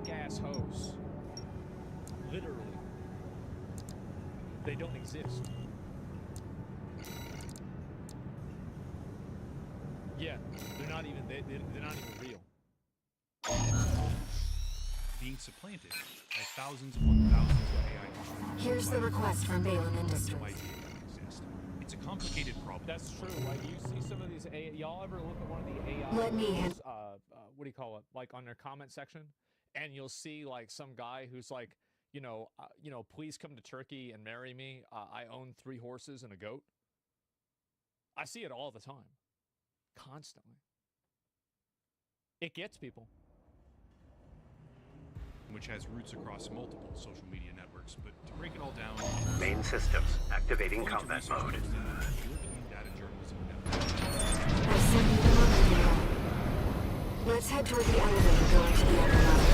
pink-ass hose. Literally. They don't exist. Yeah, they're not even real. Being supplanted by thousands upon thousands of AI. Here's the request from Balin Industries. No idea they exist. It's a complicated problem. That's true. Like, you see some of these y'all ever look at one of the AI Let me what do you call it? Like on their comment section, and you'll see like some guy who's like, please come to Turkey and marry me. I own 3 horses and a goat. I see it all the time. Constantly. It gets people. Which has roots across multiple social media networks, but to break it all down, main systems activating combat mode. European data journalism network. I've sent you the location. Let's head toward the elevator going to the upper level.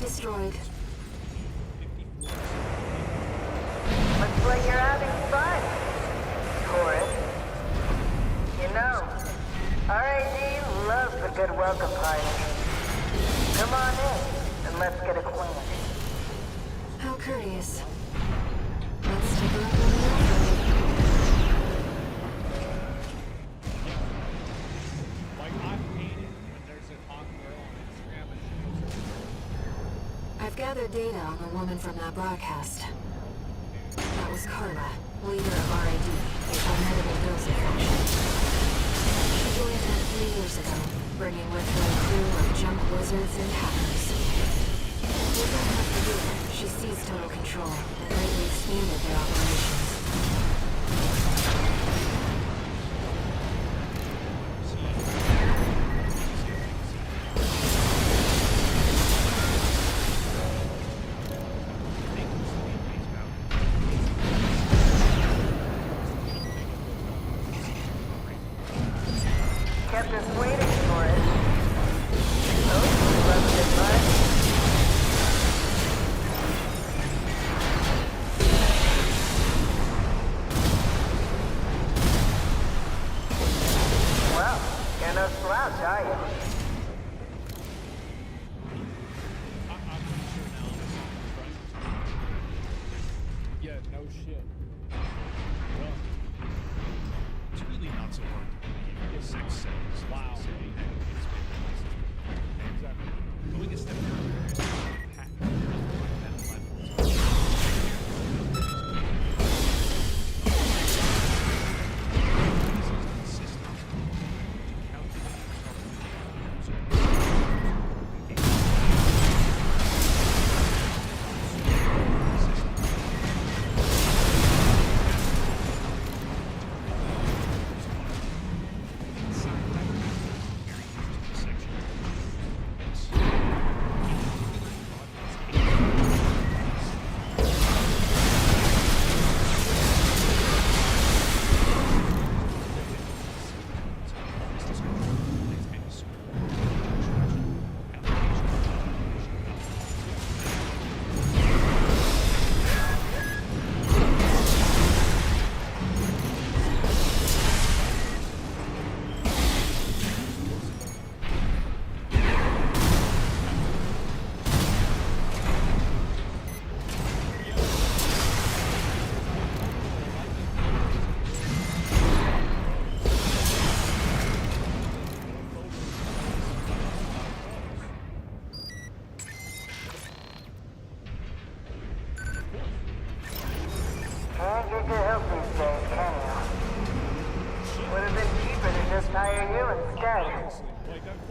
Destroyed. Looks like you're having fun, Taurus. You know, RAD loves a good welcome party. Come on in, and let's get acquainted. How courteous. Let's take a look at the Like, I hate it when there's a hot girl on Instagram and she goes, I've gathered data on the woman from that broadcast. That was Carla, leader of RAD, a formidable dose infection. She joined them 3 years ago, bringing with her a crew of junk wizards and hackers. Within half a year, she seized total control and greatly expanded their operations. Kept us waiting for it. Oh, love it much.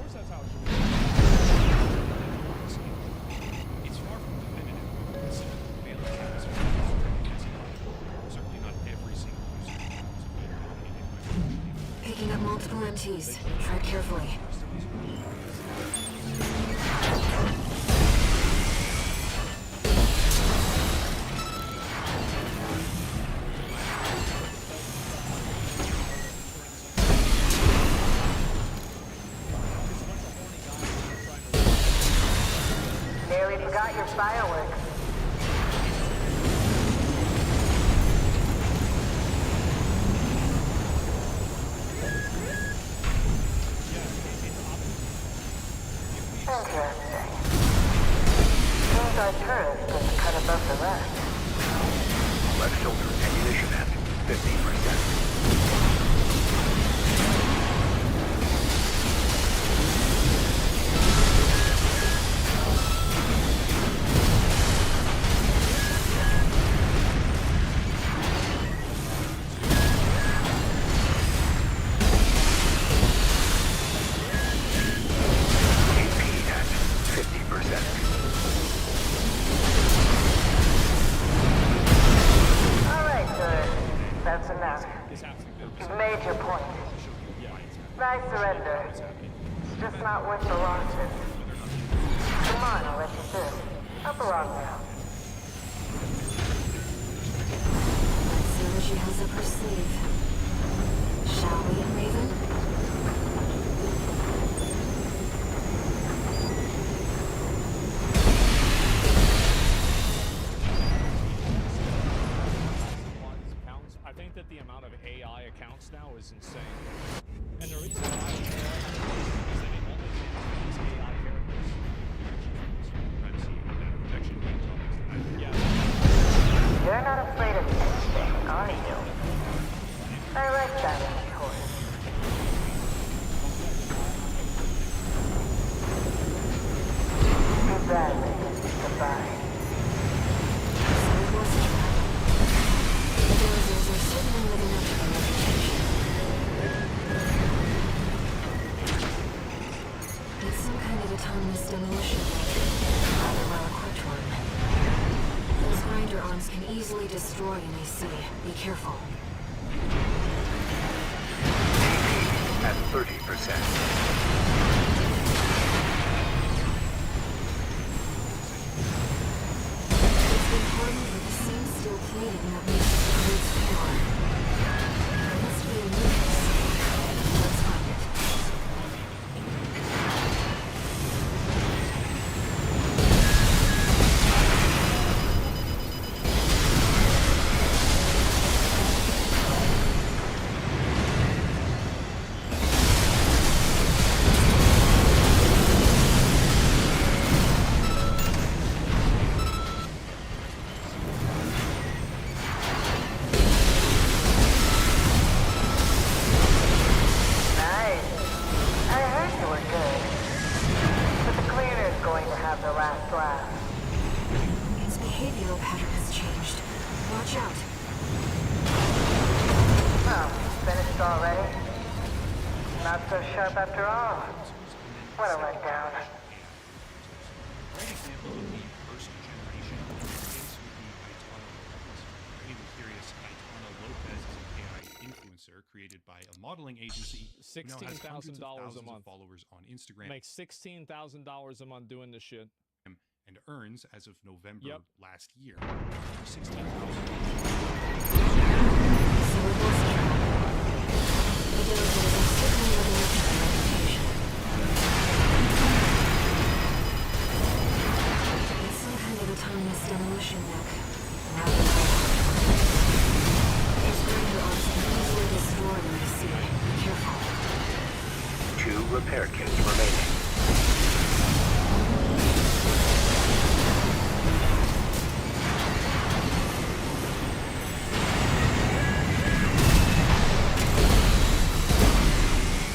course that's how it should be. It's far from definitive. Consider the prevailing trends of classified. Certainly not every single user is dominated by Picking up multiple MTs. Tread carefully. Nearly forgot your fireworks. Interesting. Seems our turret just cut above the rest. Left shoulder ammunition at 50%. AP at 50%. All right, sir. That's enough. This has to go. You've made your point. Nice surrender. It's just not worth the losses. Come on, I'll let you through. Up along now. Let's see what she has up her sleeve. Shall we, Raven? Accounts. I think that the amount of AI accounts now is insane. And the reason why is that it only these AI characters. I've seen that protection game topics. Yeah. You're not afraid of anything, are you? I like that in a horse. Goodbye, Raven. Goodbye. So it was a trap. The villagers are certainly living up to their reputation. It's some kind of autonomous demolition rig. Rather well-equipped one. Those grinder arms can easily destroy an AC. Be careful. At 30%. It's been hardened with the same steel plating that makes it creates power. There must be a weakness. Let's find it. Nice. I heard you were good. But the cleaner's going to have the last laugh. Its behavioral pattern has changed. Watch out. Oh, finished already? Not so sharp after all. What a letdown. Great example of the first generation interface would be Aitana Lopez. For anyone curious, Aitana Lopez is an AI influencer created by a modeling agency who now has hundreds of $16,000 a thousands of month. followers on Instagram Makes $16,000 a month doing this shit. and earns, as of November Yep. last year, $16,000. So it was a trap. The villagers are certainly living up to their reputation. It's some kind of autonomous demolition mech. Rather well-equipped. Those grinder arms can easily destroy an AC. Be careful. 2 repair kits remaining.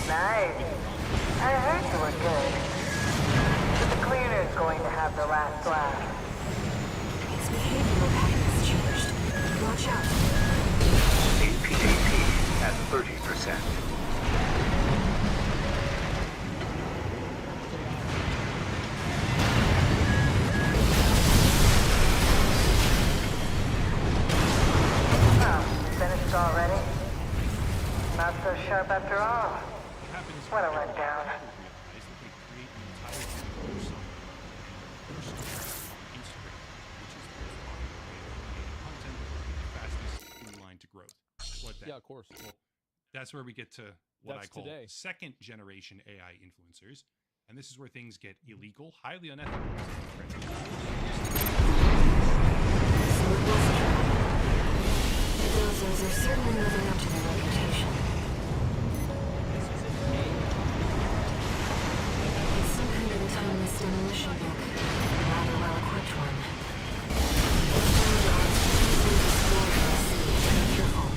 Nice. I heard you were good. But the cleaner's going to have the last laugh. Its behavioral pattern has changed. Watch out. AP at 30%. after all. What happens What a when letdown. people realize that they create an entire video or something and post it on Instagram, which is the most popular way of creating content with the fastest through line to growth. What then? Yeah, of course. Well, that's where we get to what I That's call today. second generation AI influencers. And this is where things get illegal, highly unethical. So it wasn't. The Dozers are certainly living up to their reputation. It's some kind of a timeless demolition book. A rather well-equipped one. Those drones are strategically destroyed by the sea. Be careful.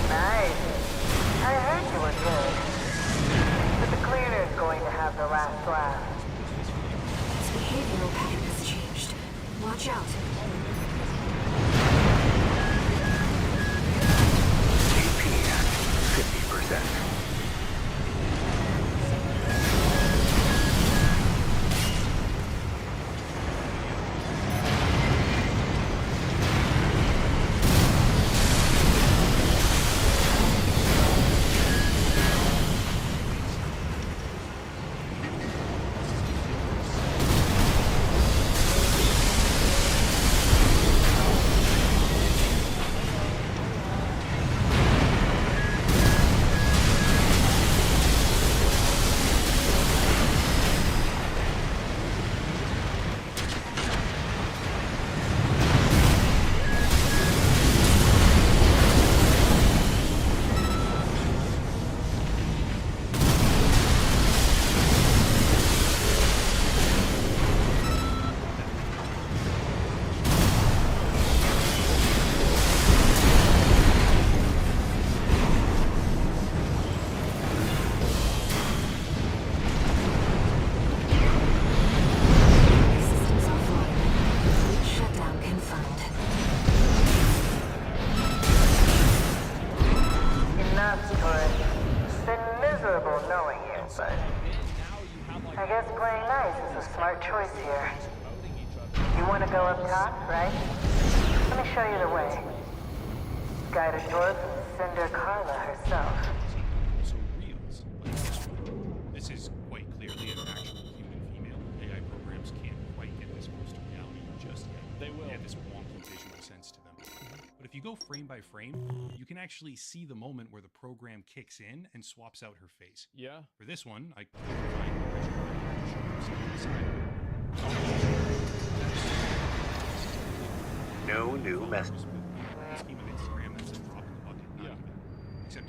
Nice. I heard you were good. But the cleaner's going to have the last laugh. Its behavioral pattern has changed. Watch out. GP at 50%. Systems offline. Complete shutdown confirmed. Enough, Torres. It's been miserable knowing you, but I guess playing nice is a smart choice here. You want to go up top, right? Let me show you the way. Guided tour from Cinder Carla herself. So reels like this one. This is quite clearly an actual human female. AI programs can't quite get this close to reality just yet. They will. They have this wonky visual sense to them. But if you go frame by frame, you can actually see the moment where the program kicks in and swaps out her face. Yeah. For this one, I couldn't find the original image side by side. No new message. The scheme of Instagram, that's a drop in the bucket, not Yeah. even. Except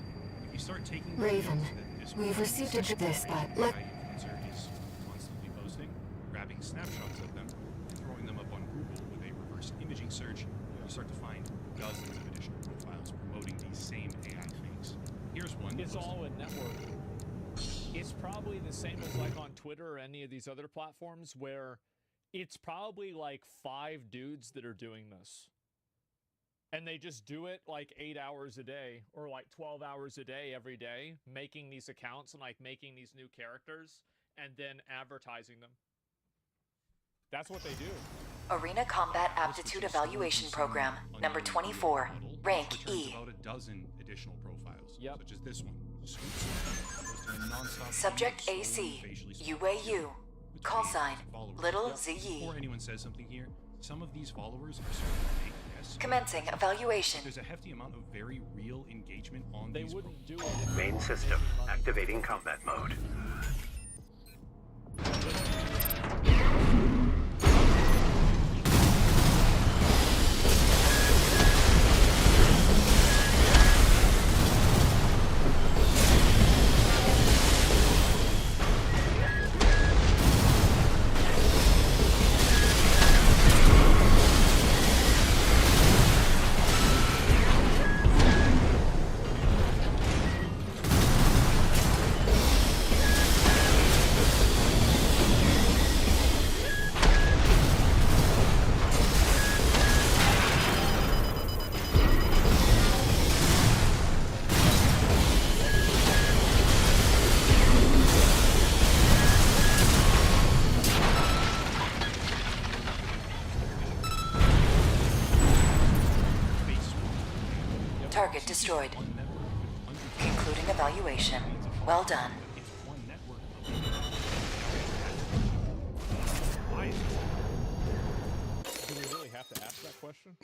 if you start taking Raven, videos that this we've one received this, but let... AI influencer is constantly posting, grabbing snapshots of them, and throwing them up on Google with a reverse imaging search, you start to find dozens of additional profiles promoting these same AI fakes. Here's one. It's posted- all a network. It's probably the same as like on Twitter or any of these other platforms where it's probably like 5 dudes that are doing this. And they just do it like 8 hours a day or like 12 hours a day every day, making these accounts and like making these new characters and then advertising them. That's what they do. Arena Combat Aptitude Evaluation Program, number 24, rank which returns E. about a dozen additional profiles, Yep. such as this one. Posting a nonstop Subject stream of AC, slowly facially swapped UAU, videos with call fans sign, and followers. Little Before ZE. anyone says something here, some of these followers are sort of fake, yes. Commencing evaluation. There's a hefty amount of very real engagement on They these wouldn't do it. if they Main weren't system making money. activating combat mode. Target destroyed. One network with hundreds of Concluding evaluation. Well done. it's one network of why is this? Do we really have to ask that question?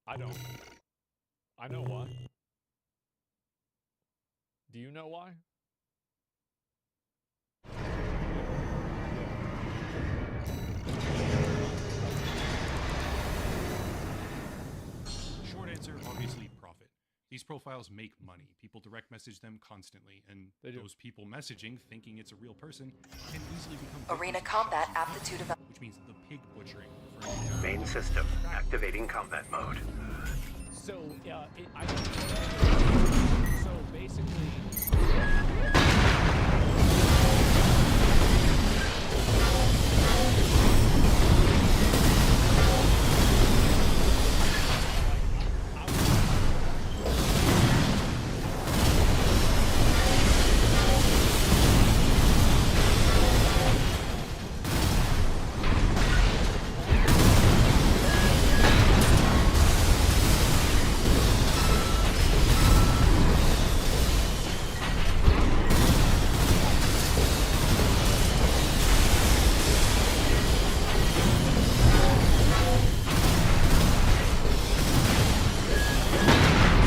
I don't. I know why. Do you know why? Short answer, obviously profit. These profiles make money. People direct message them constantly, and They do. those people messaging, thinking it's a real person, can easily become Arena victims of combat shots, aptitude which means the pig butchering. referring to Main system activating combat mode. So, so basically,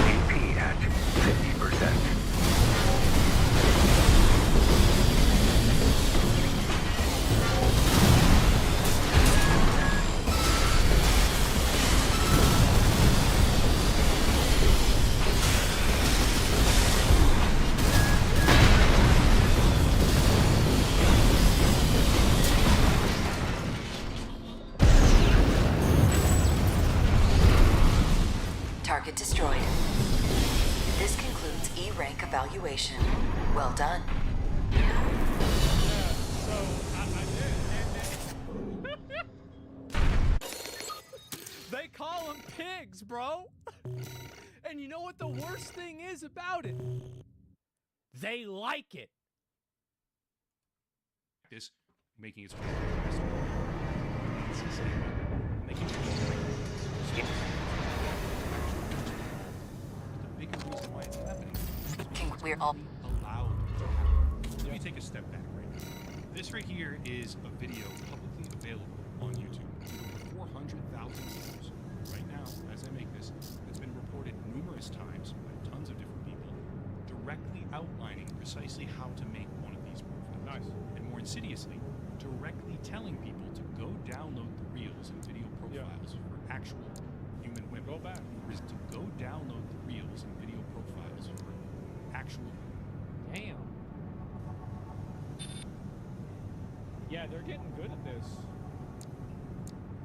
AP at 50%. Target destroyed. This concludes E rank evaluation. Well done. They call them pigs, bro. And you know what the worst thing is about it? They like it. this, making its way to the rest of the world. It's insane. Making it the biggest reason why it's happening is because We're it's all- only allowed to happen. Let me take a step back right now. This right here is a video publicly available on YouTube with over 400,000 views. Right now, as I make this, it's been reported numerous times by tons of different people, directly outlining precisely how to make one of these profiles. Nice. And more insidiously, directly telling people to go download the reels and video profiles for actual human women. Go back. Is to go download the reels and video profiles for actual Damn. Yeah, they're getting good at this.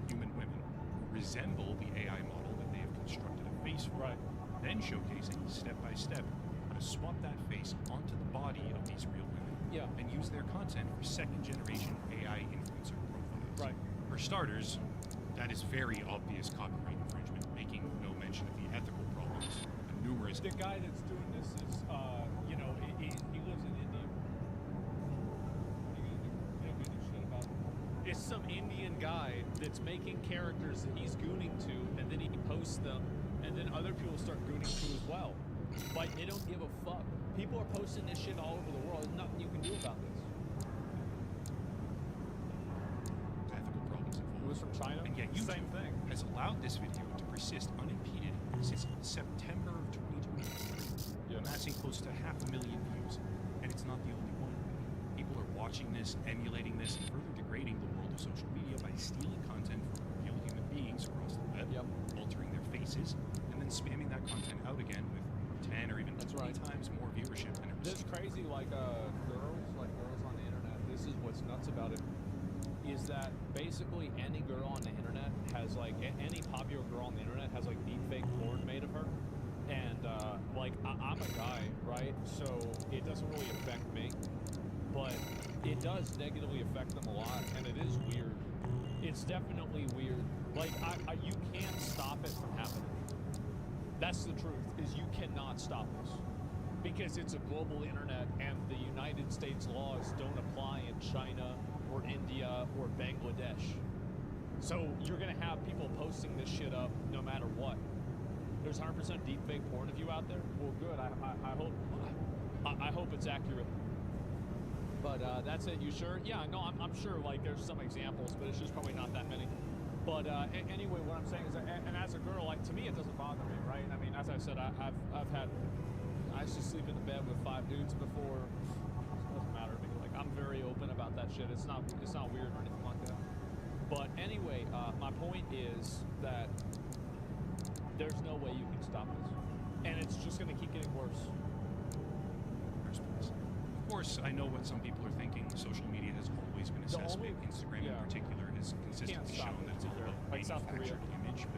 human women who resemble the AI model that they have constructed a face for. Right. Then showcasing step by step how to swap that face onto the body of these real women. Yeah. And use their content for second generation AI influencer profiles. Right. For starters, that is very obvious copyright infringement, making no mention of the ethical problems and numerous. The guy that's doing this is, he lives in India. What are you gonna do? You don't give a shit about it. It's some Indian guy that's making characters that he's gooning to, and then he posts them, and then other people start gooning to as well. Like, they don't give a fuck. People are posting this shit all over the world. There's nothing you can do about this. ethical problems involved. It was from China. And yet YouTube Same thing. has allowed this video to persist unimpeded since September of 2020, Yeah. amassing close to 500,000 views. And it's not the only one. People are watching this, emulating this, and further degrading the world of social media by stealing content from real human beings across the web, Yep. altering their faces, and then spamming that content out again with 10 or even That's 20 right. times more viewership than it This received. crazy, like girls on the internet. This is what's nuts about it. Is that basically any girl on the internet has like any popular girl on the internet has like deepfake porn made of her, and I'm a guy, right? So it doesn't really affect me, but it does negatively affect them a lot, and it is weird. It's definitely weird. Like you can't stop it from happening. That's the truth. Is you cannot stop this. Because it's a global internet and the United States laws don't apply in China or India or Bangladesh. So you're gonna have people posting this shit up no matter what. there's 100% deepfake porn of you out there. Well, good. I hope it's accurate. But that's it. You sure? Yeah, no, I'm sure. Like, there's some examples, but it's just probably not that many. But anyway, what I'm saying is, and as a girl, like, to me, it doesn't bother me, right? I mean, as I said, I used to sleep in the bed with 5 dudes before. It doesn't matter to me. Like, I'm very open about that shit. It's not weird or anything like that. But anyway, my point is that there's no way you can stop this, and it's just going to keep getting worse. Of course, I know what some people are thinking. Social media has always been a cesspit. Instagram in particular has consistently shown that it's all about manufactured image, but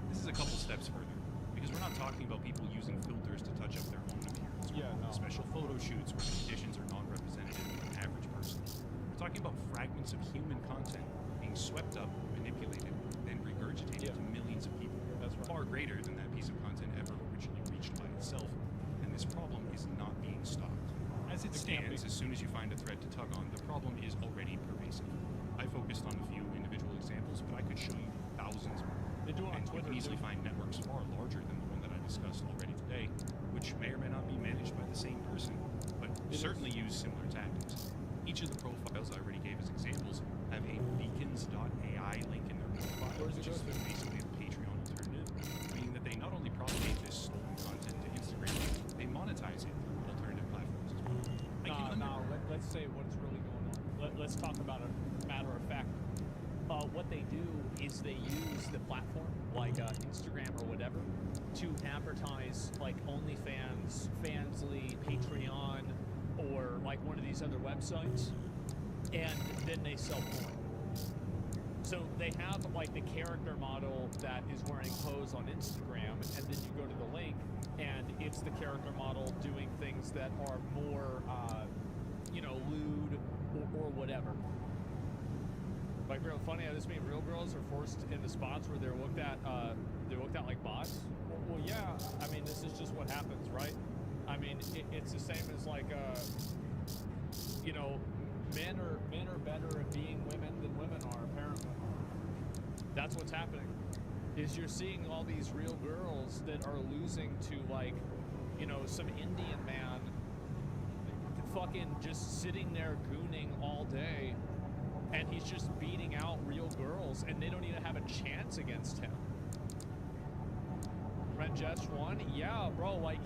this is a couple steps further. Because we're not talking about people using filters to touch up their own appearance. Special photo shoots where the conditions are non-representative of an average person. We're talking about fragments of human content being swept up, manipulated, then regurgitated to millions of people. That's far greater than that piece of content ever originally reached by itself. And this problem is not being stopped. As it stands, as soon as you find a thread to tug on, the problem is already pervasive. I focused on a few individual examples, but I could show you thousands more. They do it on and Twitter, you can easily find networks far larger than the one that I discussed already today, which may or may not be managed by the same person, but certainly use similar tactics. Each of the profiles I already gave as examples have a beacons.ai link in their profile, which is basically a Patreon alternative, meaning that they not only propagate this stolen content to Instagram, they monetize it through alternative platforms as well. Let's say what's really going on. Let's talk about a matter of fact. What they do is they use the platform, like Instagram or whatever, to advertise like OnlyFans, Fansly, Patreon, or like one of these other websites, and then they sell porn. So they have like the character model that is wearing pose on Instagram, and then you go to the link, and it's the character model doing things that are more, lewd or whatever. Like, real funny how this means real girls are forced into spots where they're looked at like bots. Well, yeah. I mean, this is just what happens, right? I mean, it's the same as like, men are better at being women than women are, apparently. That's what's happening. Is you're seeing all these real girls that are losing to like, some Indian man fucking just sitting there gooning all day, and he's just beating out real girls, and they don't even have a chance against him. Red Jets 1? Yeah, bro, like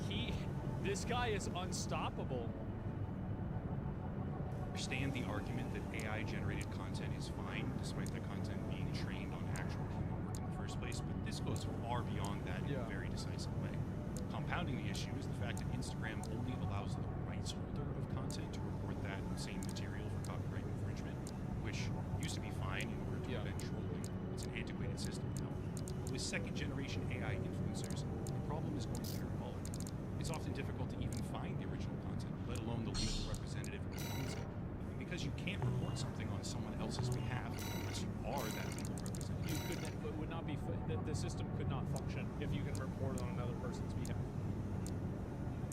this guy is unstoppable. Understand the argument that AI-generated content is fine, despite the content being trained on actual human work in the first place, but this goes far beyond that in a very decisive way. Compounding the issue is the fact that Instagram only allows the rights holder of content to report that same material for copyright infringement, which used to be fine in order to prevent trolling. It's an antiquated system now. But with second-generation AI influencers, the problem is going parabolic. It's often difficult to even find the original content, let alone the legal representative of the content. And because you can't report something on someone else's behalf unless you are that legal representative. You couldn't. It would not be. The system could not function if you can report on another person's behalf.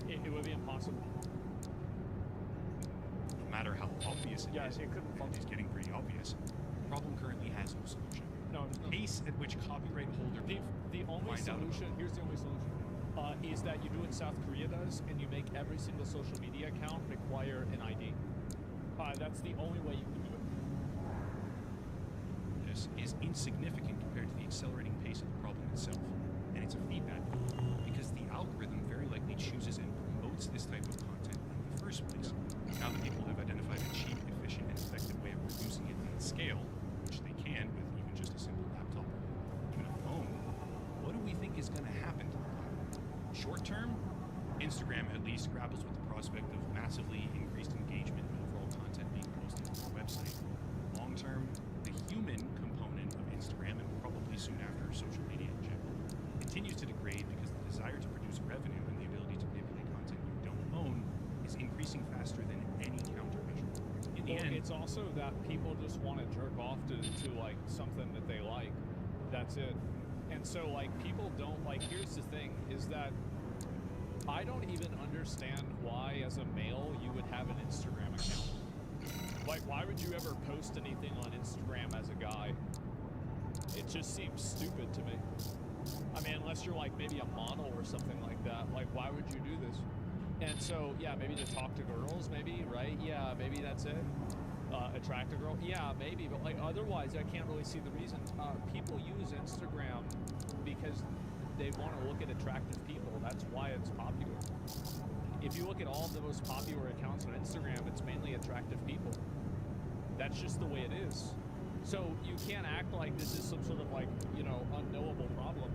It would be impossible. No matter how obvious it is, it couldn't function. It's getting pretty obvious. The problem currently has no solution. No, the pace at which copyright holder the only solution. Here's the only solution. Is that you do what South Korea does, and you make every single social media account require an ID. That's the only way you can do it. This is insignificant compared to the accelerating pace of the problem itself, and it's a feedback loop, because the algorithm very likely chooses and promotes this type of content in the first place. Now that people have identified a cheap, efficient, and effective way of producing it at scale, which they can with even just a simple laptop or even a phone, what do we think is going to happen to them? Short term, Instagram at least grapples with the prospect of massively increased engagement and overall content being posted to their website. Long term, the human component of Instagram, and probably soon after social media in general, continues to degrade because the desire to produce revenue and the ability to manipulate content you don't own is increasing faster than any countermeasure. In the end, it's also that people just want to jerk off to like something that they like. That's it. And so like people don't like. Here's the thing: is that I don't even understand why, as a male, you would have an Instagram account. Like, why would you ever post anything on Instagram as a guy? It just seems stupid to me. I mean, unless you're like maybe a model or something like that. Like, why would you do this? And so, yeah, maybe to talk to girls, maybe, right? Yeah, maybe that's it. Attract a girl? Yeah, maybe, but like otherwise, I can't really see the reason. People use Instagram because they want to look at attractive people. That's why it's popular. If you look at all of the most popular accounts on Instagram, it's mainly attractive people. That's just the way it is. So you can't act like this is some sort of like, you know, unknowable problem.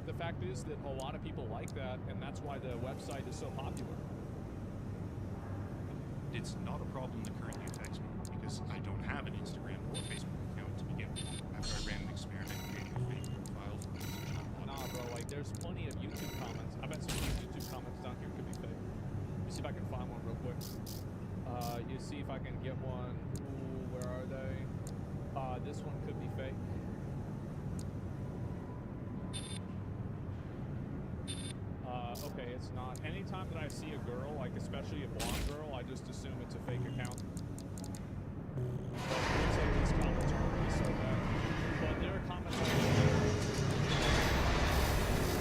The fact is that a lot of people like that, and that's why the website is so popular. It's not a problem that currently affects me because I don't have an Instagram or Facebook account to begin with. After I ran an experiment creating a fake profile for my social media. Nah, bro, like there's plenty of YouTube comments. I bet some of these YouTube comments down here could be fake. Let me see if I can find one real quick. You see if I can get one. Ooh, where are they? This one could be fake. Okay, it's not. Anytime that I see a girl, like especially a blonde girl, I just assume it's a fake account. But it looks like these comments are really so bad. But there are comments on fake accounts. Just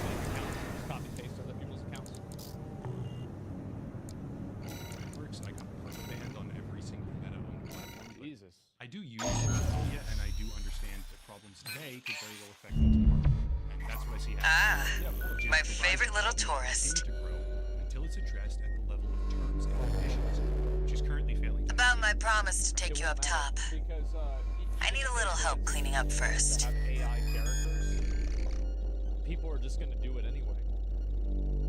copy paste other people's accounts. It works. I got banned on every single meta-owned platform. Jesus. I do use social media, and I do understand that problems today could very well affect them tomorrow. And that's what I see happening. My favorite little tourist. To grow until it's addressed at the level of terms and conditions, which is currently failing. About my promise to take you up top. Because, I need a little help cleaning up first. have AI characters, people are just going to do it anyway.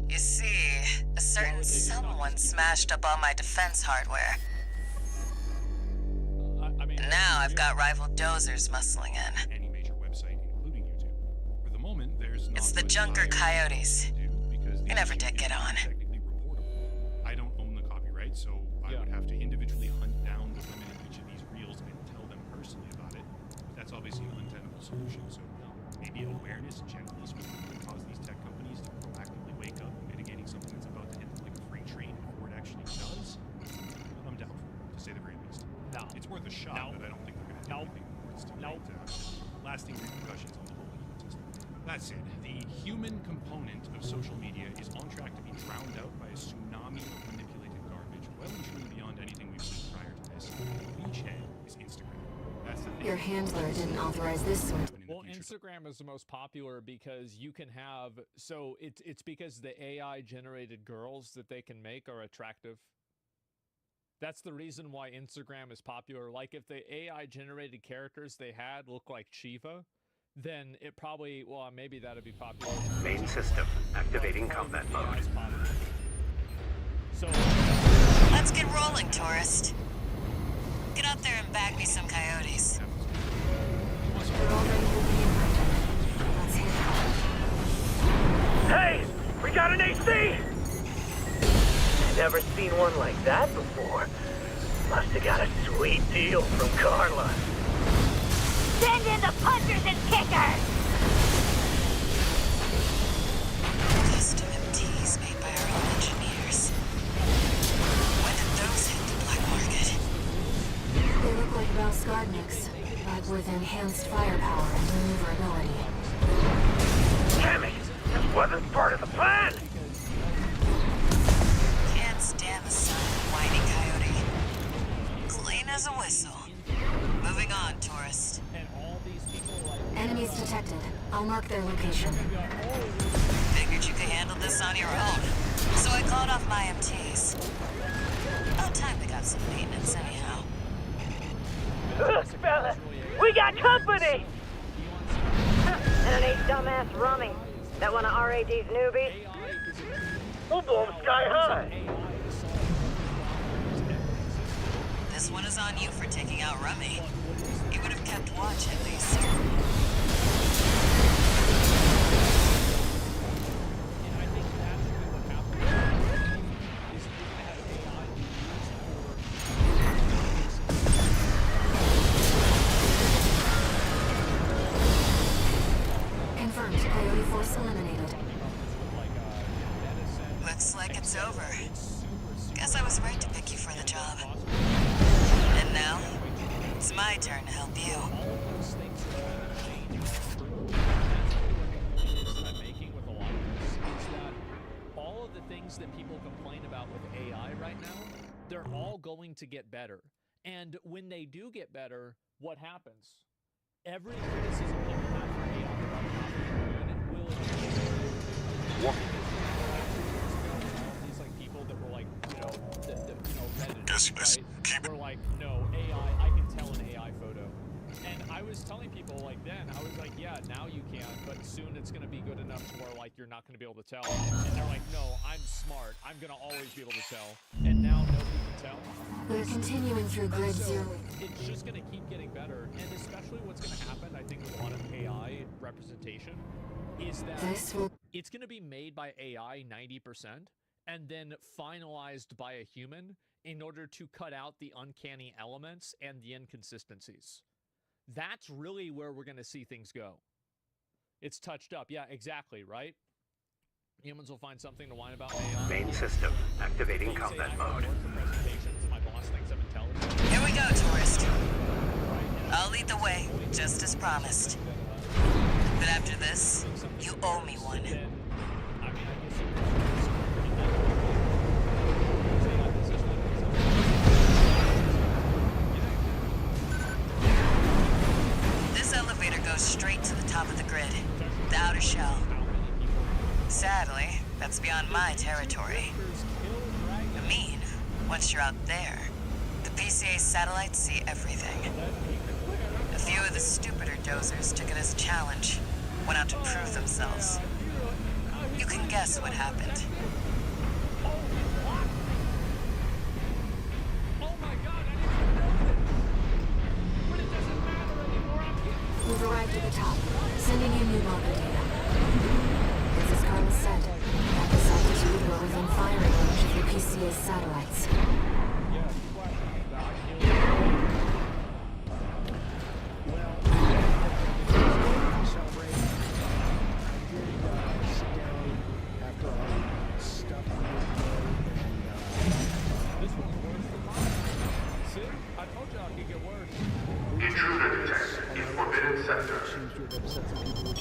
You see, a certain someone smashed up all my defense hardware. I mean, And now I've got rival dozers muscling in. Any major website, including YouTube. For the moment, there's not It's the much Junker I Coyotes. can do because the You never issue did get is on. technically reportable. I don't own the copyright, so I would have to individually hunt down the women in each of these reels and tell them personally about it. But that's obviously an untenable solution. So maybe awareness generally speaking would cause these tech companies to proactively wake up, mitigating something that's about to hit them like a freight train before it actually does. I'm doubtful, to say the very least. No. It's worth a shot, No. but I don't think they're going to do No. anything worth to No. lasting repercussions on the whole ecosystem. That said, the human component of social media is on track to be drowned out by a tsunami of manipulated garbage, well and truly beyond anything we've seen prior to this. The beachhead is Instagram. That's the thing. Your handler didn't authorize this sort. Happen in the Well, future. Instagram is the most popular because you can have, so it's because the AI generated girls that they can make are attractive. That's the reason why Instagram is popular. Like if the AI generated characters they had look like Shiva, then it probably, well, maybe that'd be popular. Main system activating combat mode. AI is popular. So, Let's get rolling, tourist. Get out there and bag me some coyotes. We're already moving in right now. Let's hit it. Hey, we got an AC! Never seen one like that before. Must have got a sweet deal from Carla. Send in the punchers and kickers! Custom MTs made by our own engineers. When did those hit the black market? They look like Valskardniks, but with enhanced firepower and maneuverability. Damn it! This wasn't part of the plan! Can't stand the sound of a whining coyote. Clean as a whistle. Moving on, tourist. and all these people like Enemies detected. I'll mark their location. Figured you could handle this on your own. So I called off my MTs. About time they got some maintenance anyhow. Look, fella, we got company! And any dumbass rummy. That one of RAD's newbies? We'll blow them sky high! This one is on you for taking out Rummy. You would have kept watch at least. And I think naturally what happens is you're gonna have AI be used Confirmed. Coyote force eliminated. for like medicine. Looks like it's over. Guess I was right to pick you for the job. And now, it's my turn to help you. All of those things are trying to change. That's really what that people complain about with AI right now, they're all going to get better. And when they do get better, what happens? Every criticism people have for AI about not being good will improve. These like people that were like, Redditors, right? Were like, no, AI, I can tell an AI photo. And I was telling people like then, I was like, yeah, now you can, but soon it's going to be good enough to where like you're not going to be able to tell. And they're like, no, I'm smart. I'm going to always be able to tell. And now nobody can tell. We're continuing through grid So zero. it's just going to keep getting better. And especially what's going to happen, I think, with a lot of AI representation is that it's going to be made by AI 90% and then finalized by a human in order to cut out the uncanny elements and the inconsistencies. That's really where we're going to see things go. It's touched up. Yeah, exactly, right? Humans will find something to whine about AI. Main system activating combat mode. My boss thinks I'm intelligent. Here we go, tourist. I'll lead the way, just as promised. But after this, you owe me one. This elevator goes straight to the top of the grid, the outer shell. Sadly, that's beyond my territory. I mean, once you're out there, the PCA satellites see everything. A few of the stupider dozers took it as a challenge, went out to prove themselves. You can guess what happened. We've arrived at the top. Sending you new marker data. As Carla said, at this altitude we're within firing range of the PCA's satellites. Intruder detected in forbidden sector.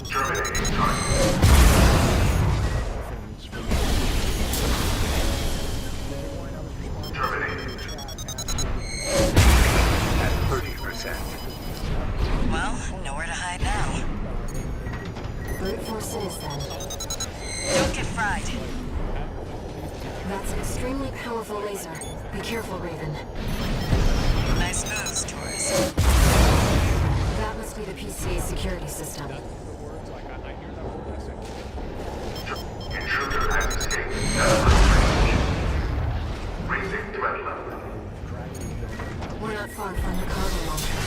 Terminating target. Terminating. At 30%. Well, nowhere to hide now. Brute force it is then. Don't get fried. That's an extremely powerful laser. Be careful, Raven. Nice moves, tourist. That must be the PCA security system. Intruder has escaped. Raising threat level. We're not far from the cargo launcher.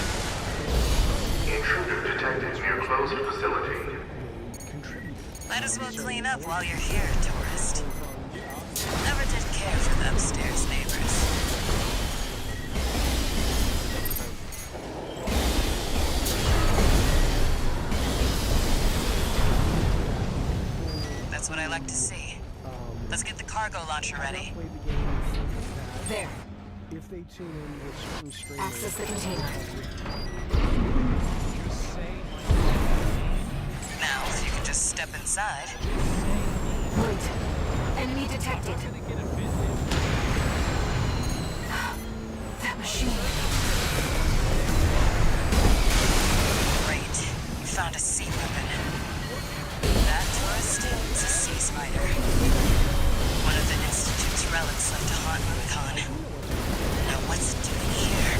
Intruder detected near closed facility. Might as well clean up while you're here, tourist. Never did care for the upstairs neighbors. That's what I like to see. Let's get the cargo launcher ready. There. If they tune in, it's from straight. Access the container. Now, if you can just step inside. Wait. Enemy detected. That machine. Great. You found a sea weapon. That, tourist, is a sea spider. One of the Institute's relics left to haunt Rubicon. Now what's it doing here?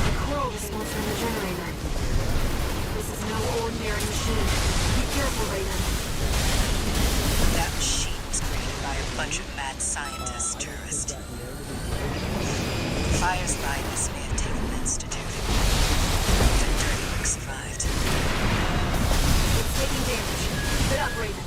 The coral response from the generator. This is no ordinary machine. Be careful, Raven. That machine was created by a bunch of mad scientists, tourist. Fire's brightness may have taken the Institute. But Dirty Work survived. It's taking damage. Get up, Raven.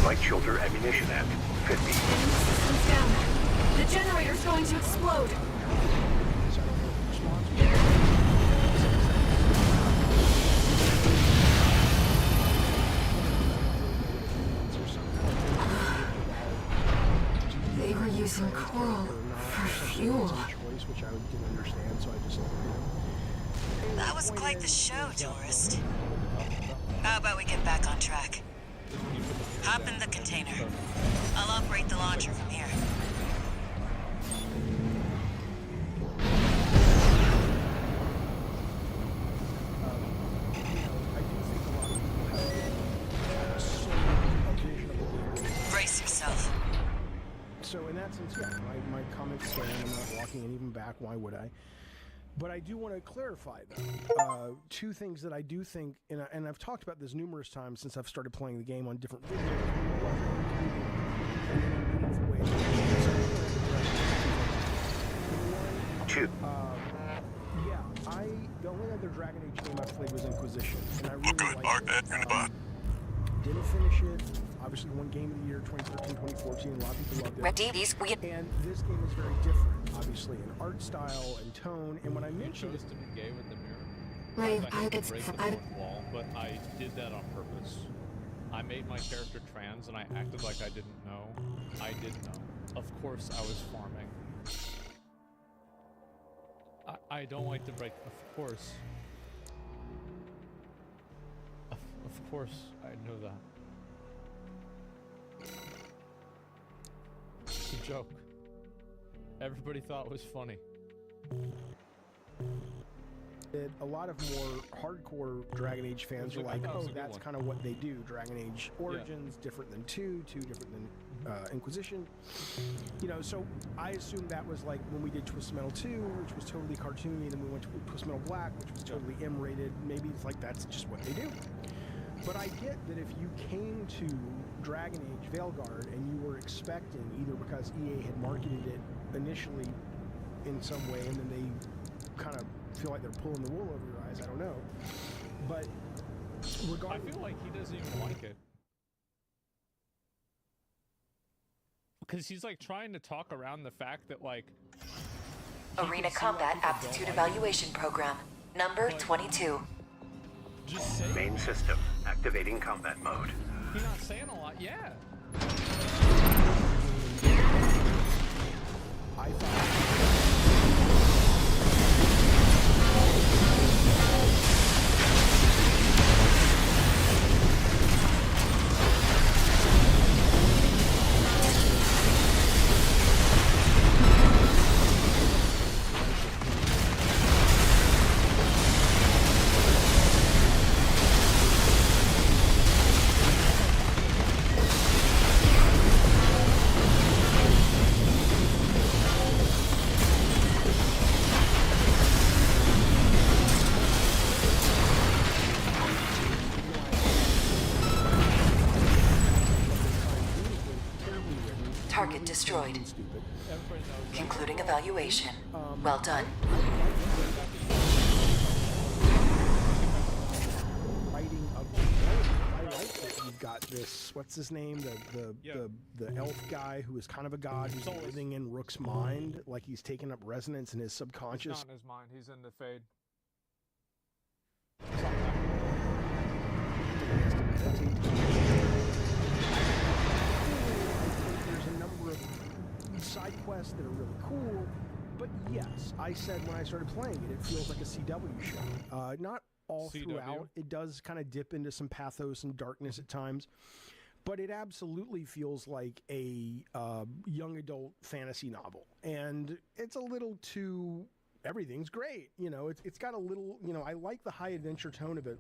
Flight Shoulder Ammunition at 50. Systems down. The generator's going to explode. They were using coral for fuel. Which I didn't understand, so I just. That was quite the show, tourist. How about we get back on track? Hop in the container. I'll operate the launcher from here. Brace yourself. So in that sense, yeah, my comments stand. I'm not walking anything back. Why would I? But I do want to clarify, though, two things that I do think, and I've talked about this numerous times since I've started playing the game on different videos. The only other Dragon Age game I played was Inquisition, and I really liked it. Didn't finish it. Obviously, won Game of the Year 2013, 2014. A lot of people loved it. And this game is very different, obviously, in art style and tone. And when I mentioned chose to be gay with the mirror. I had to break the fourth wall, but I did that on purpose. I made my character trans, and I acted like I didn't know. I did know. Of course, I was farming. I don't like to break. Of course. Of course, I know that. It's a joke. Everybody thought it was funny. A lot of more hardcore Dragon Age fans are like, oh, that's kind of what they do. Dragon Age Origins, different than 2 different than Inquisition. You know, so I assumed that was like when we did Twisted Metal 2, which was totally cartoony, and then we went to Twisted Metal Black, which was totally M-rated. Maybe it's like that's just what they do. But I get that if you came to Dragon Age Veilguard and you were expecting, either because EA had marketed it initially in some way, and then they kind of feel like they're pulling the wool over your eyes, I don't know. But regardless, I feel like he doesn't even like it. Because he's like trying to talk around the fact that like... Arena Combat Aptitude Evaluation Program, number 22. Just say Main system activating combat mode. He's not saying a lot, yeah. I thought... Target destroyed. Concluding evaluation. Well done. Writing of the I like that you've got this, what's his name? The elf guy who is kind of a god who's living in Rook's mind, like he's taking up resonance in his subconscious. Not in his mind, he's in the Fade. There's a number of side quests that are really cool, but yes, I said when I started playing it, it feels like a CW show. Not all throughout. It does kind of dip into some pathos and darkness at times, but it absolutely feels like a young adult fantasy novel, and it's a little too... Everything's great, you know. It's got a little, you know. I like the high adventure tone of it.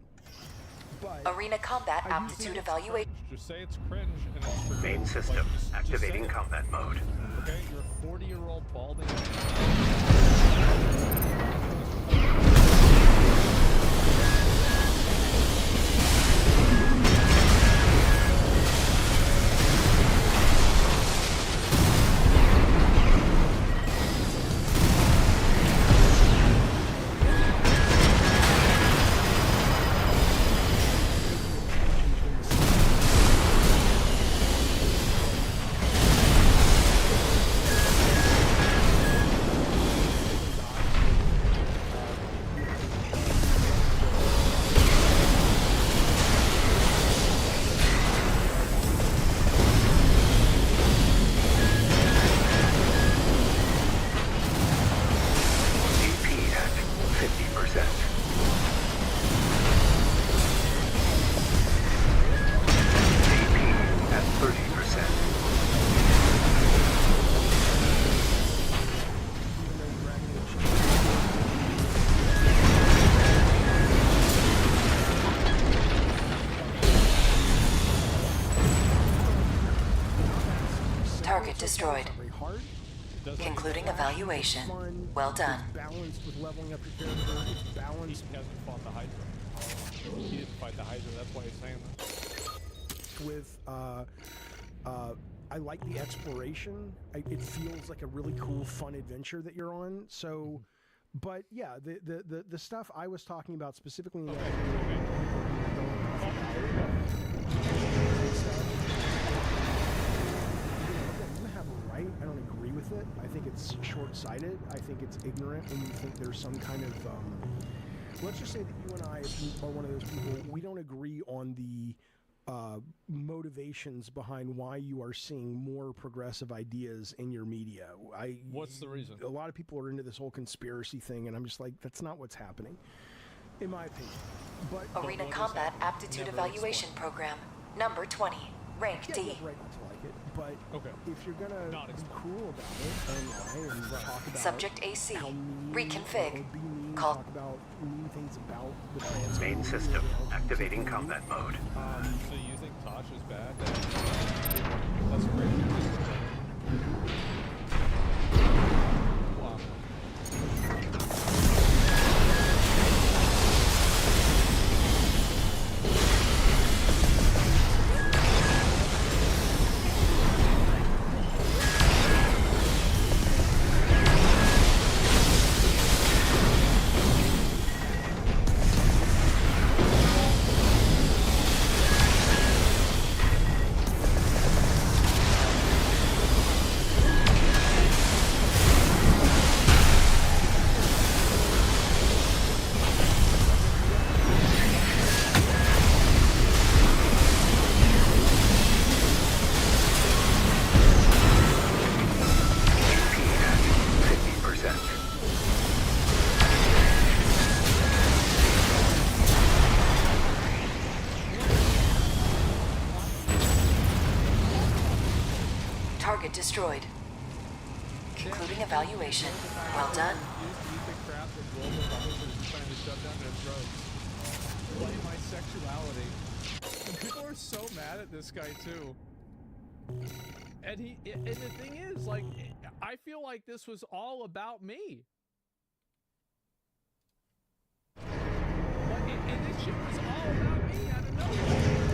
But Arena Combat Aptitude Evaluation. Just say it's cringe and it's for Main system just activating combat mode. Okay, you're a 40-year-old balding. Target destroyed. It's not very hard. Concluding It's evaluation. fun, Well done. It's balanced with leveling up your character. It's He balanced hasn't fought the Hydra. He didn't fight the Hydra. That's why he's saying that. with I like the exploration. It feels like a really cool, fun adventure that you're on. So, but yeah, the stuff I was talking about specifically in the you have a right. I don't agree with it. I think it's short-sighted. I think it's ignorant when you think there's some kind of let's just say that you and I are one of those people, we don't agree on the motivations behind why you are seeing more progressive ideas in your media. What's the reason? A lot of people are into this whole conspiracy thing, and I'm just like, that's not what's happening, in my opinion. But Arena Combat Aptitude Evaluation Program. Number 20. Rank yeah, D. you have right not to like it, but Okay. if you're gonna Not be explain. cruel about it and lie and talk about Subject AC. how mean Reconfig. or be mean, Call- talk about mean things about the trans Main community or system. the LGBT Activating community. combat mode. So you think Tosh is bad? That's great. Wow. HP at 50%. Target destroyed. Concluding evaluation. Well done. You think crap that global publishers are trying to shut down their throats. Play my sexuality. And people are so mad at this guy too. And the thing is, like, I feel like this was all about me. Like, and this shit was all about me out of nowhere.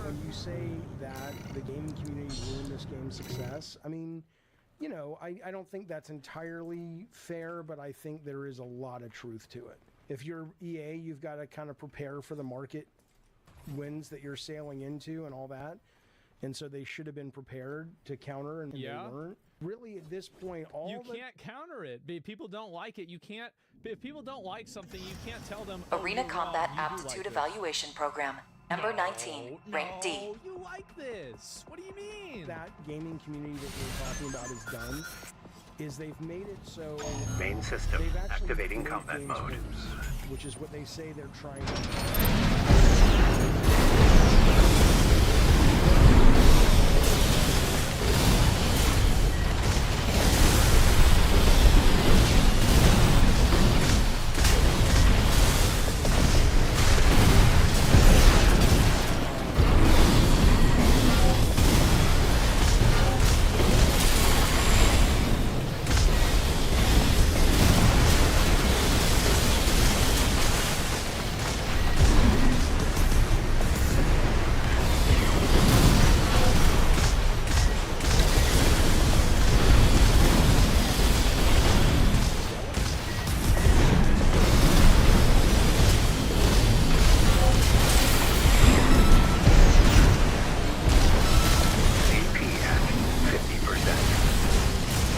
When you say that the gaming community ruined this game's success, I mean, you know, I don't think that's entirely fair, but I think there is a lot of truth to it. If you're EA, you've got to kind of prepare for the market winds that you're sailing into and all that. And so they should have been prepared to counter, and Yeah. they weren't. Really, at this point, You can't counter it. People don't like it. You can't. If people don't like something, you can't tell them. Arena you're Combat wrong. You do Aptitude like this. Evaluation Program. Number 19. Rank D. No, you like this. What do you mean? that gaming community that we're talking about is done is they've made it so Main system. they've actually Activating made combat games mode. worse, which is what they say they're trying to do. HP at 50%.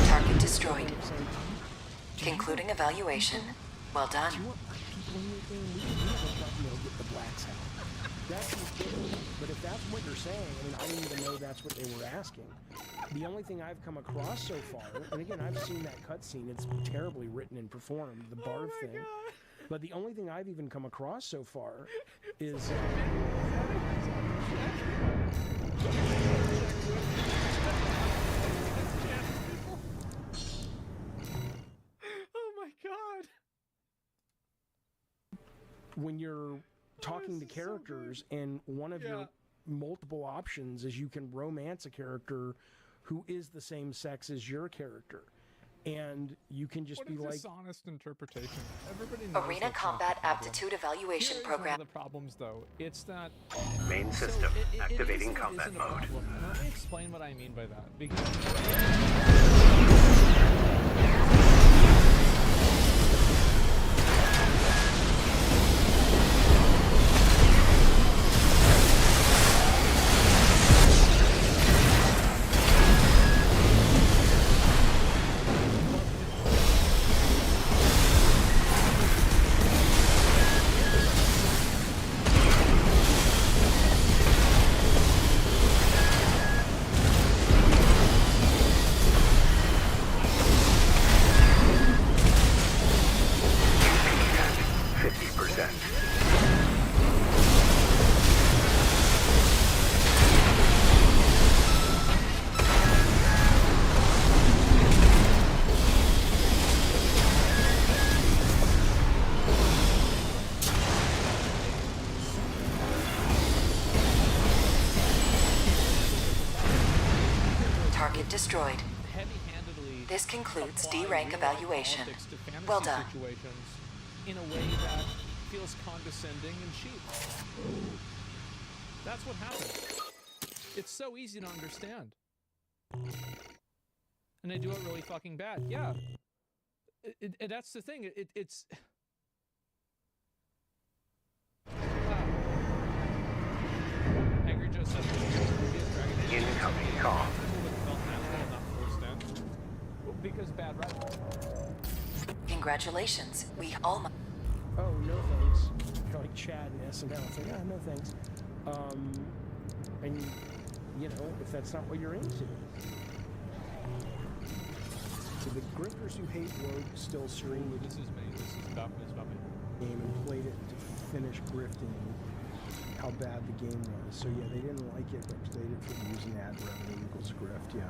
Target destroyed. Concluding evaluation. Well done. Do you want black people in your game? We can get the blacks out. That's ridiculous. But if that's what you're saying, I mean, I didn't even know that's what they were asking. The only thing I've come across so far, and again, I've seen that cutscene. It's terribly written and performed, the barf thing. But the only thing I've even come across so far is Oh my god. When you're talking to characters, and one of your multiple options is you can romance a character who is the same sex as your character. And you can just What be a like, dishonest interpretation. Everybody knows Arena that's not Combat the problem. Aptitude Evaluation Here is Program. one of the problems, though. It's that Main so system it activating isn't- combat isn't a mode. problem. And let me explain what I mean by that. Because At 50%. Target destroyed. heavy-handedly This concludes apply D-rank real-life evaluation. politics to fantasy Well done. situations in a way that feels condescending and cheap. That's what happens. It's so easy to understand. And they do it really fucking bad. Yeah. That's the thing. It's... Angry Joe says... Incoming call. Because bad writing. Congratulations. We all oh, no thanks. Like Chad and SNL. It's like, no thanks. And, you know, if that's not what you're into. So the grifters who hate Rogue still streamed This is me. This is about me. the game and played it to finish grifting how bad the game was. So yeah, they didn't like it, but played it for using ad revenue equals grift, yeah.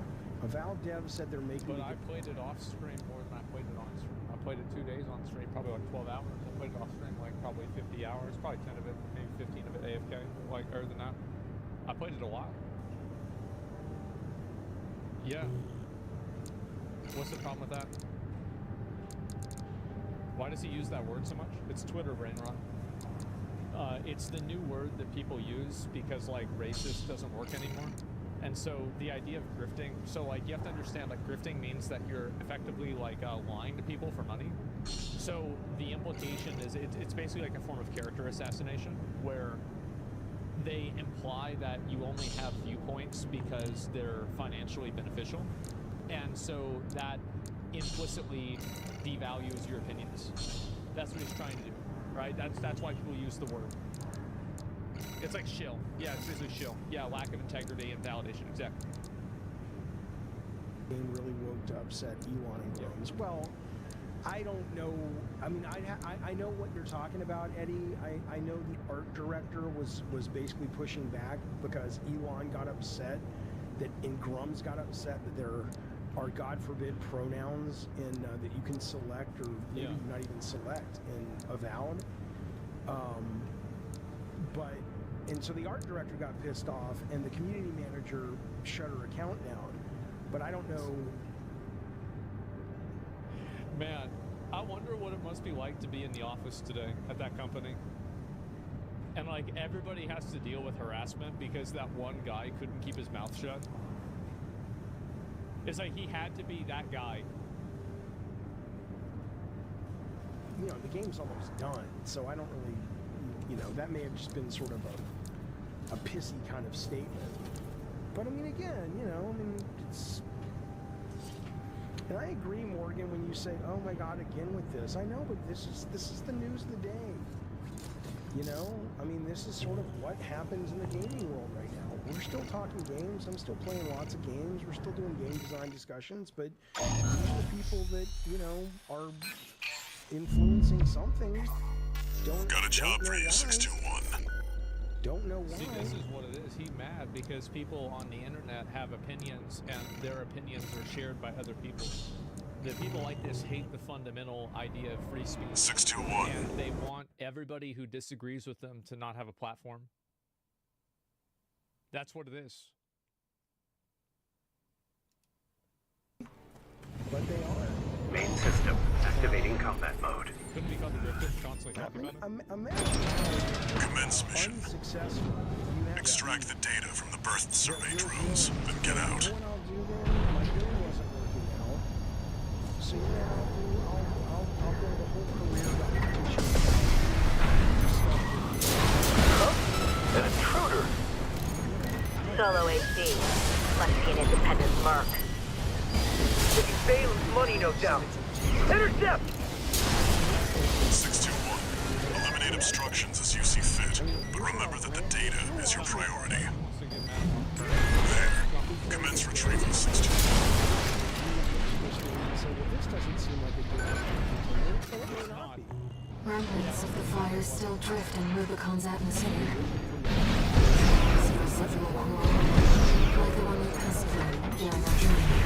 A Valve dev said they're making But the I played it off stream more than I played it on stream. I played it 2 days on stream, probably like 12 hours. I played it off stream like probably 50 hours, probably 10 of it, maybe 15 of it AFK, like other than that. I played it a lot. Yeah. What's the problem with that? Why does he use that word so much? It's Twitter, brain rot. It's the new word that people use because like racist doesn't work anymore. And so the idea of grifting, so like you have to understand like grifting means that you're effectively like lying to people for money. So the implication is it's basically like a form of character assassination where they imply that you only have viewpoints because they're financially beneficial. And so that implicitly devalues your opinions. That's what he's trying to do, right? That's why people use the word. It's like shill. Yeah, it's basically shill. Yeah, lack of integrity and validation, exactly. game really woke to upset Elon and Groms. Well, I don't know. I mean, I know what you're talking about, Eddie. I know the art director was basically pushing back because Elon got upset and Grums got upset that there are, God forbid, pronouns in that you can select or maybe not even select in Avowed. And so the art director got pissed off and the community manager shut her account down. But I don't know. Man, I wonder what it must be like to be in the office today at that company. And like everybody has to deal with harassment because that one guy couldn't keep his mouth shut. It's like he had to be that guy. You know, the game's almost done, so I don't really, you know, that may have just been sort of a pissy kind of statement. But I mean, again, you know, I mean, it's... And I agree, Morgan, when you say, oh my God, again with this. I know, but this is the news of the day. You know, I mean, this is sort of what happens in the gaming world right now. We're still talking games. I'm still playing lots of games. We're still doing game design discussions, but these are the people that, you know, are influencing something. Got a job for you, 621. Don't know know why. See, this is what it is. He's mad because people on the internet have opinions, and their opinions are shared by other people. The people like this hate the fundamental idea of free speech. 621. And they want everybody who disagrees with them to not have a platform. That's what it is. But they are. Main system activating combat mode. Couldn't be called the Griffin, constantly talking about it. Imagine Commence mission. unsuccessful. You have Extract the data from the birth survey drones, then get out. What I'll do then, my build wasn't working out. So you know what I'll do? I'll build a whole career reputation. An intruder. Solo HD. Must be an independent merc. Taking Bailey's money, no doubt. Intercept! 621. Eliminate obstructions as you see fit, but remember that the data is your priority. There. Commence retrieval, 621. So this doesn't seem like a good idea, so it may not be. Remnants of the fire still drift in Rubicon's atmosphere. Residual cool, like the one we passed through during our journey.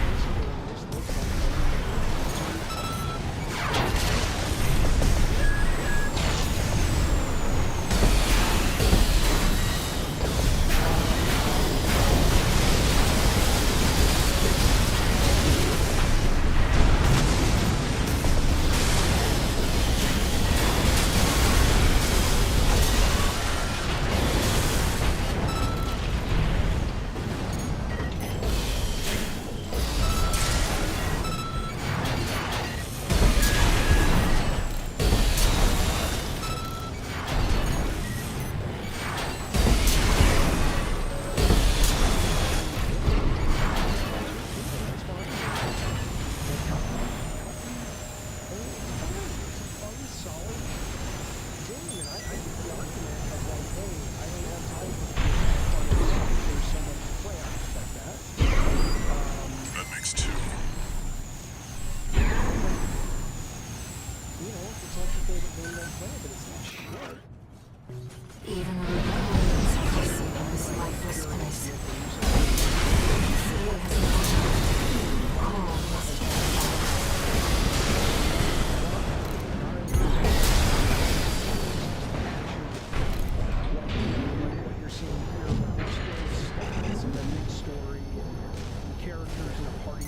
That makes two. Even the Rubiconians have forsaken this lifeless place. Fear has no call must What you're seeing here, there's still statements in the mid story, and characters in a party.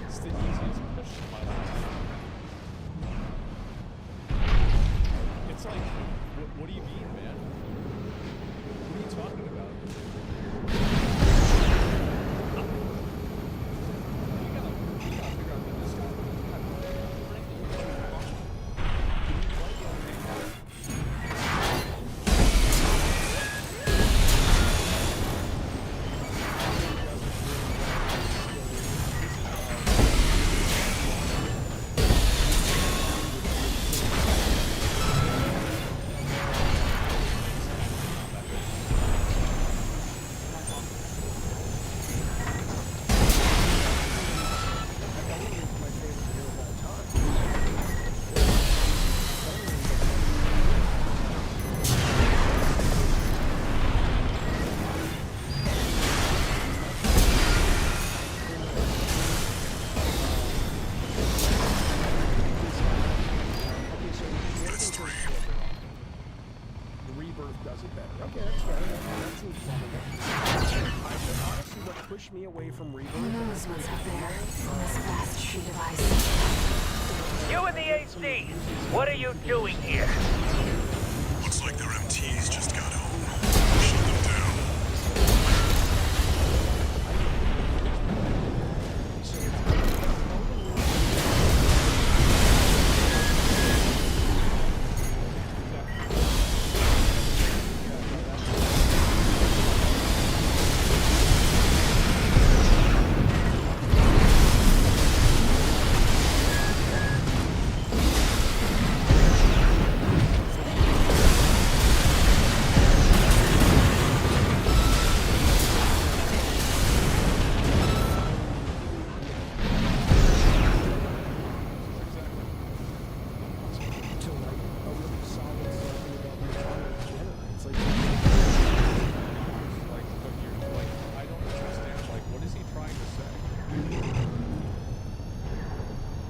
It's the easiest push in my life. It's like, what do you mean, man? What are you talking about? We gotta figure out who this guy That's three. The rebirth does it better. Okay, that's fair. That seems plausible. Honestly, what pushed me away from rebirth. Who knows what's up there on this vast sheet of ice? You and the AC! What are you doing here? Looks like their MTs just got home. Shut them down.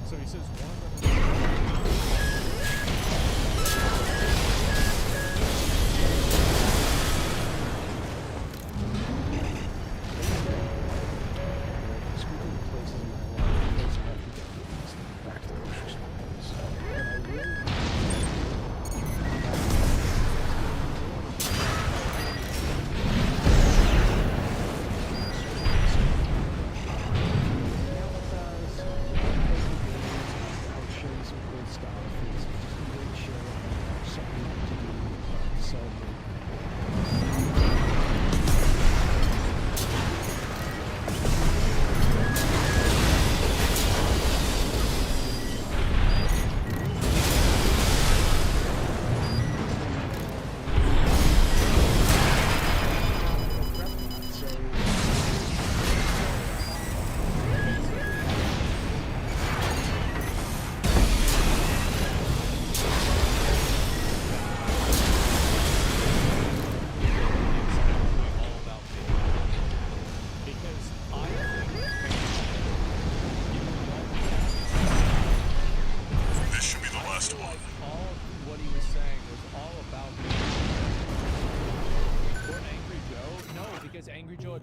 So he says one of them.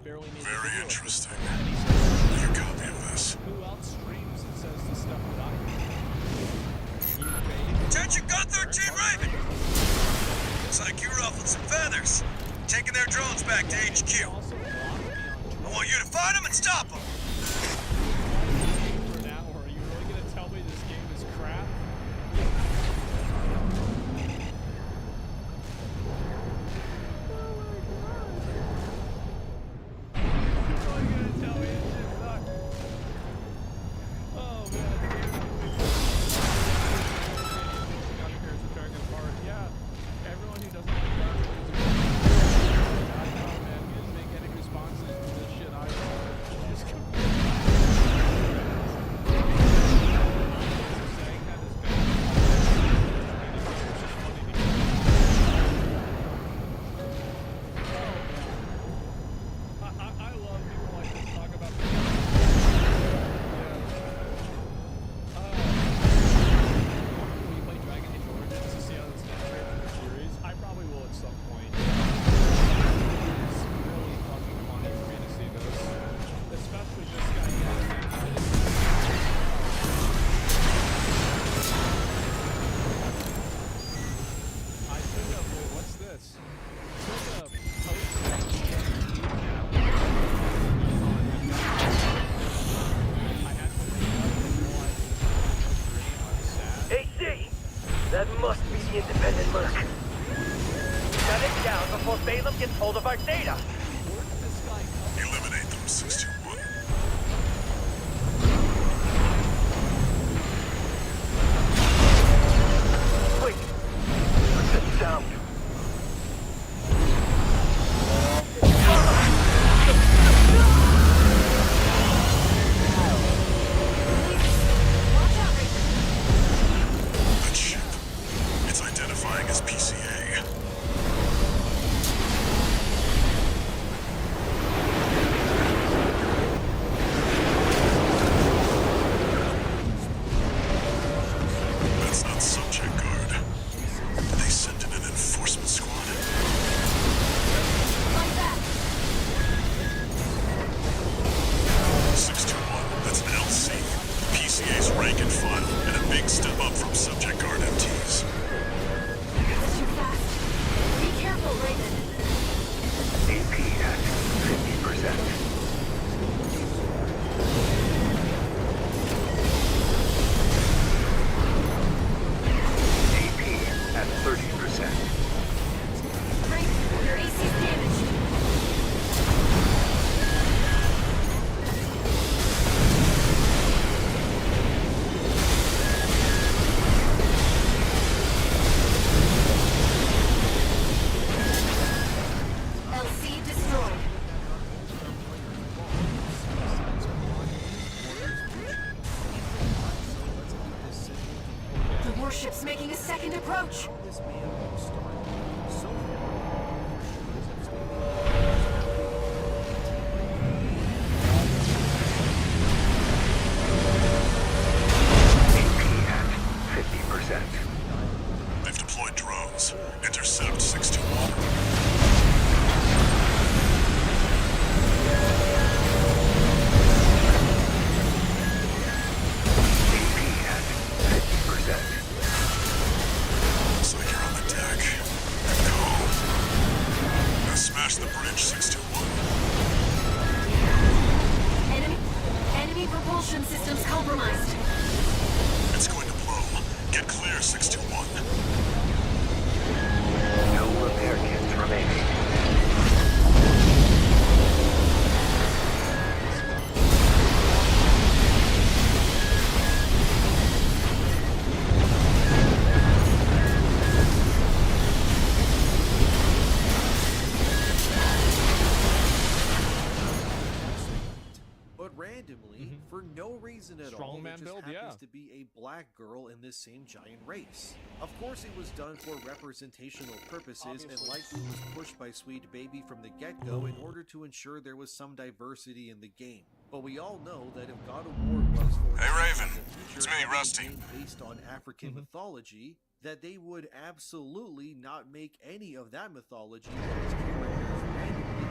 barely made Very the video. interesting. And he says, Make a copy of this. who else streams and says the stuff that I do? You, baby. Attention Gunther, Team Raven! Looks like you ruffled some feathers. Taking their drones back to HQ. Also blocked me on I want you to find them and stop them. for an hour. Are you really going to tell me this game is crap? That must be the independent merc. Shut it down before Balaam gets hold of our data. Eliminate them, 621. Wait, what's that sound? That ship. It's identifying as PCA. That's not subject guard. Did they send in an enforcement squad? Like that. 621. That's an LC. PCA's rank and file, and a big step up from subject guard MTs. That's too fast. Be careful, Raven. AP at 50%. AP at 30%. Raven, your AC's damaged. LC destroyed. The warship's making a second approach. strongman just build, happens yeah. to be a black girl in this same giant race. Of course, it was done for representational purposes and likely was pushed by Sweet Baby from the get-go in order to ensure there was some diversity in the game. But we all know that if God of War was for Hey, Raven. in the future It's me, having a Rusty. game based on African mythology, that they would absolutely not make any of that mythology and its characters randomly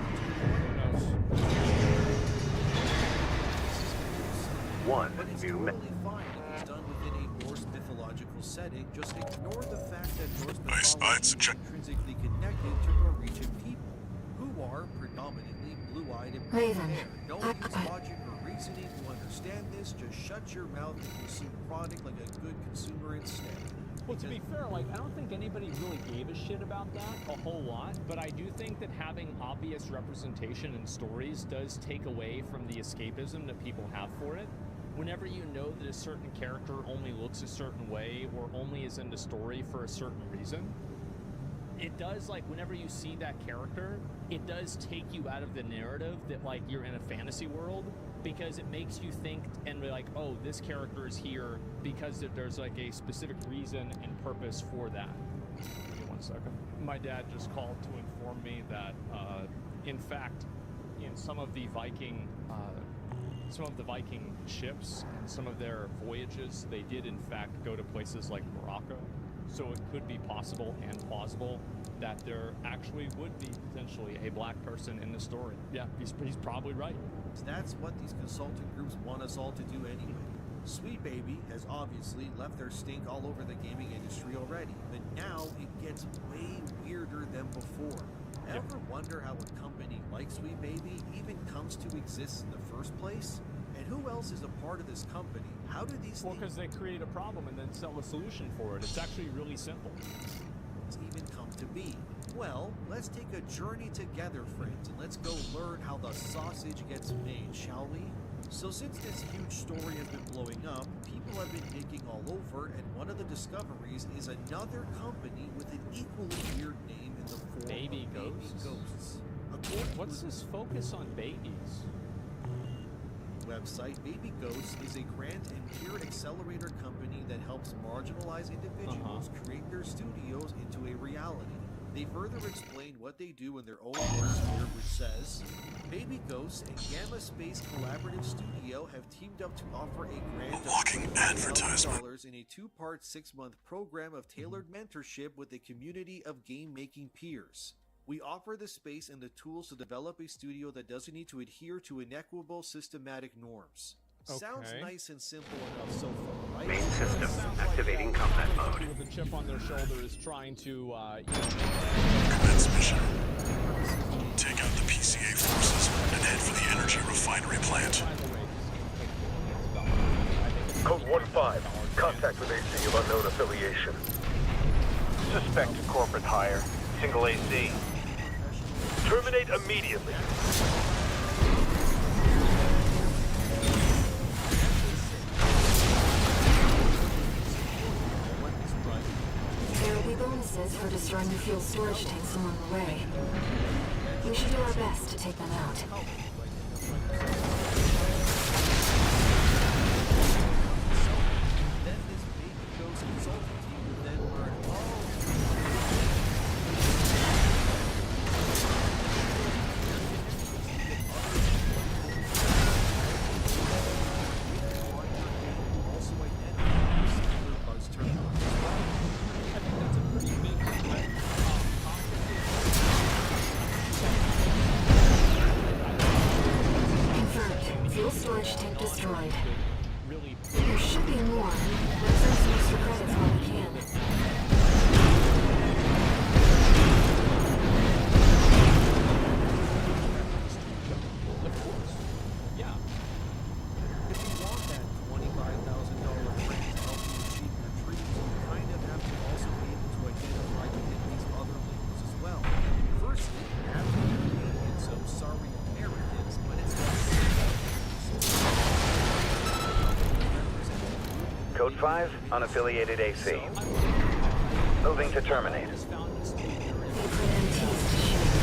One But it's new totally fine if it's done within a Norse mythological setting. Just ignore the fact that Norse Nice, mythology it's a is intrinsically connected to Norwegian people, who are predominantly blue-eyed and Raven, blue-haired. Don't use logic or reasoning to understand this. Just shut your mouth and consume product like a good consumer instead. Well, to be fair, like, I don't think anybody really gave a shit about that a whole lot, but I do think that having obvious representation in stories does take away from the escapism that people have for it. Whenever you know that a certain character only looks a certain way or only is in the story for a certain reason, it does, like, whenever you see that character, it does take you out of the narrative that, like, you're in a fantasy world, because it makes you think and be like, oh, this character is here because there's, like, a specific reason and purpose for that. Give me 1 second. My dad just called to inform me that, in fact, in some of the Viking ships and some of their voyages, they did in fact go to places like Morocco. So it could be possible and plausible that there actually would be potentially a black person in the story. Yeah, he's probably right. That's what these consulting groups want us all to do anyway. Sweet Baby has obviously left their stink all over the gaming industry already, but now it gets way weirder than before. Ever wonder how a company like Sweet Baby even comes to exist in the first place? And who else is a part of this company? How do these Well, because they create a problem and then sell a solution for it. It's actually really simple. even come to be? Well, let's take a journey together, friends, and let's go learn how the sausage gets made, shall we? So since this huge story has been blowing up, people have been digging all over, and one of the discoveries is another company with an equally weird name in the form Baby of Ghosts? Baby Ghosts. What's this focus on babies? Website, Baby Ghosts is a grant and peer accelerator company that helps marginalized individuals create their studios into a reality. They further explain what they do in their own words here, which says, Baby Ghosts and Gamma Space Collaborative Studio have teamed up to offer a grant of $20,000 in a 2-part 6-month program of tailored mentorship with a community of game-making peers. We offer the space and the tools to develop a studio that doesn't need to adhere to inequitable systematic norms. Sounds nice and simple enough so far, right? Main system activating combat mode. With the chip on their shoulder is trying to, Commence mission. Take out the PCA forces and head for the energy refinery plant. Code 1-5. Contact with AC of unknown affiliation. Suspect corporate hire. Single AC. Terminate immediately. There will be bonuses for destroying the fuel storage tanks along the way. We should do our best to take them out. Then this Baby Ghost consulting team will then learn all also identify similar buzz terminals as well. I think that's a pretty big threat. Confirmed. Fuel storage tank destroyed. Really, There should be more. Let's earn some extra credits while we can. of course. Yeah. If you want that $25,000 grant to help you achieve your dreams, you kind of have to also be able to identify within these other labels as well. Firstly, you have to be Canadian, so sorry Americans, but it's that Code 5, unaffiliated AC. Moving to terminate. They put MTs to shame.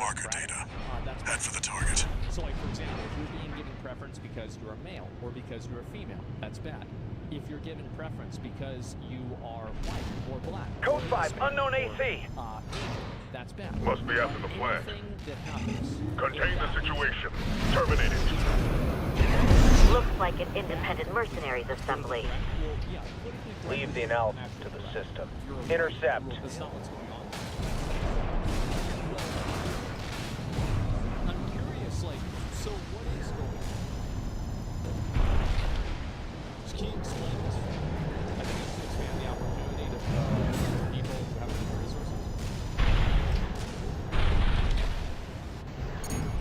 marker data. That's Head for the target. So, like, for example, if you're being given preference because you're a male or because you're a female, that's bad. If you're given preference because you are white or black, Code or 5, Hispanic, unknown or, AC. Asian, that's bad. Must be after the flag. Anything that happens, Contain if the that situation. Terminate it. Looks like an independent mercenaries assembly. well, yeah, politically Leave correct the is analysis an to the action system. If you're a Intercept. white, that's not what's going on. I'm curious, like, so what is going on? Just can you explain this? I think it's to expand the opportunity to people who have the resources.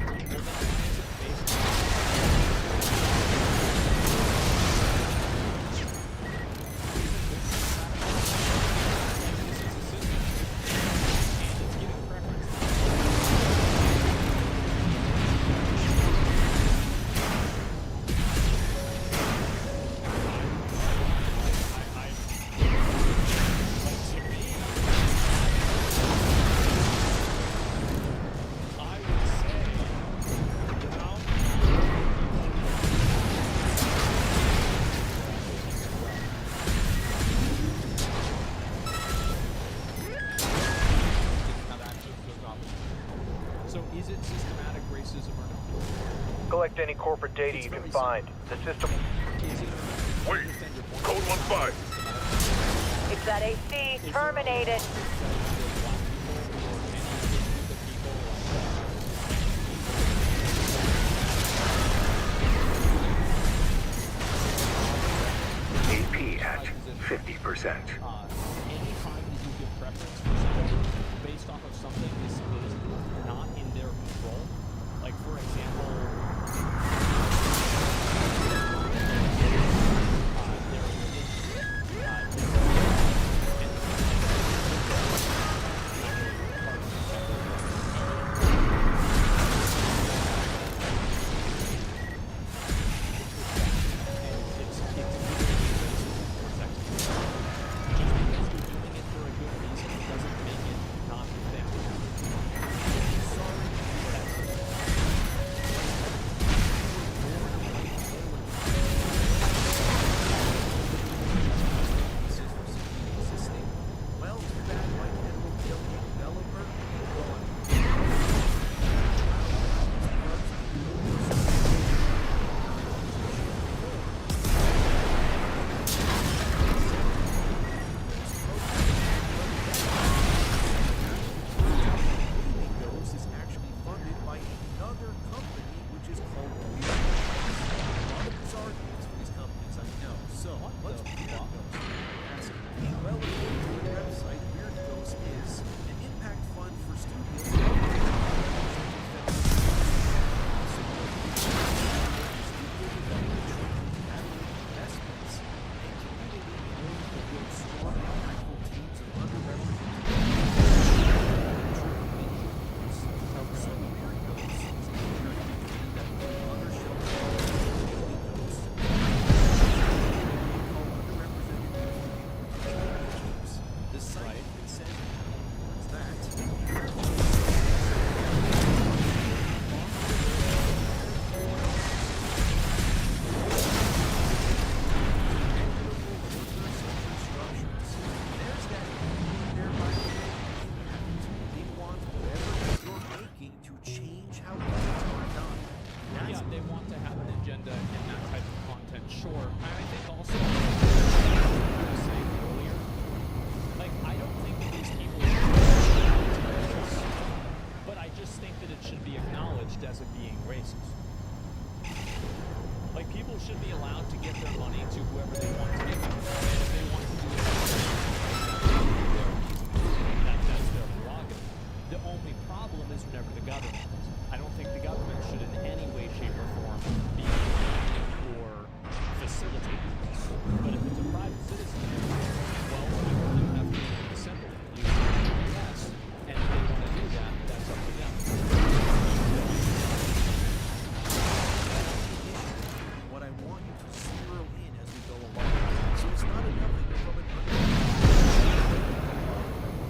Well, then why is it based So is it systematic racism or not? Collect any corporate data you can find. The system... Wait. Code 1-5. It's that AC. Terminate it. AP at 50%. Anytime that you give preference for somebody based off of something that is not in their control, like for example, their religion, Well, too bad my Kendall killed the developer. Those is actually funded by another company, which is called Weird Ghost. A lot of bizarre names for these companies, I know. So, what's Weird Ghost? Well, according to the website, Weird Ghost is an impact fund for studios. Investments and community in order to build strong, impactful teams of underrepresented so Weird Ghost is a community that other shelters call underrepresented teams. The site even says yeah, they want to have an agenda in that type of content. Sure, I think also, like I was saying earlier, like I don't think that these people should be racist, but I just think that it should be acknowledged as it being racist. Like people should be allowed to give their money to whoever they want to give it to, and if they want to do it, that's their prerogative. The only problem is whenever the government does it. I don't think the government should in any way, shape, or form be or facilitate this. But if it's a private citizen, well, you have to make it simple. You say yes, and if they want to do that, that's up to them. what I want you to zero in as we go along. So it's not enough that you're from an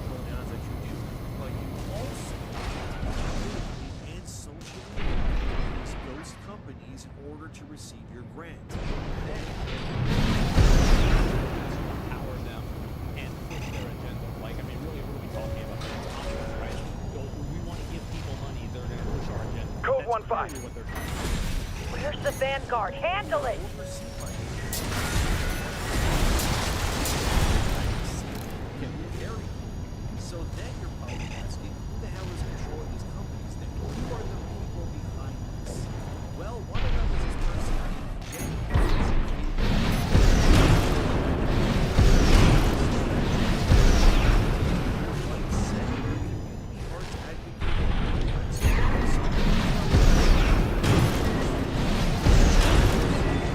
pronouns that you do, but you also order to receive your grant. Empower them and push their agenda. Like, I mean, really, what are we talking about? Right? We want to give people money. They're going to push our agenda. Code 1-5. What they're trying to do. Where's the Vanguard? Handle it! So then you're probably asking, who the hell is controlling these companies then? Who are the people behind this? Well, one of them is this person named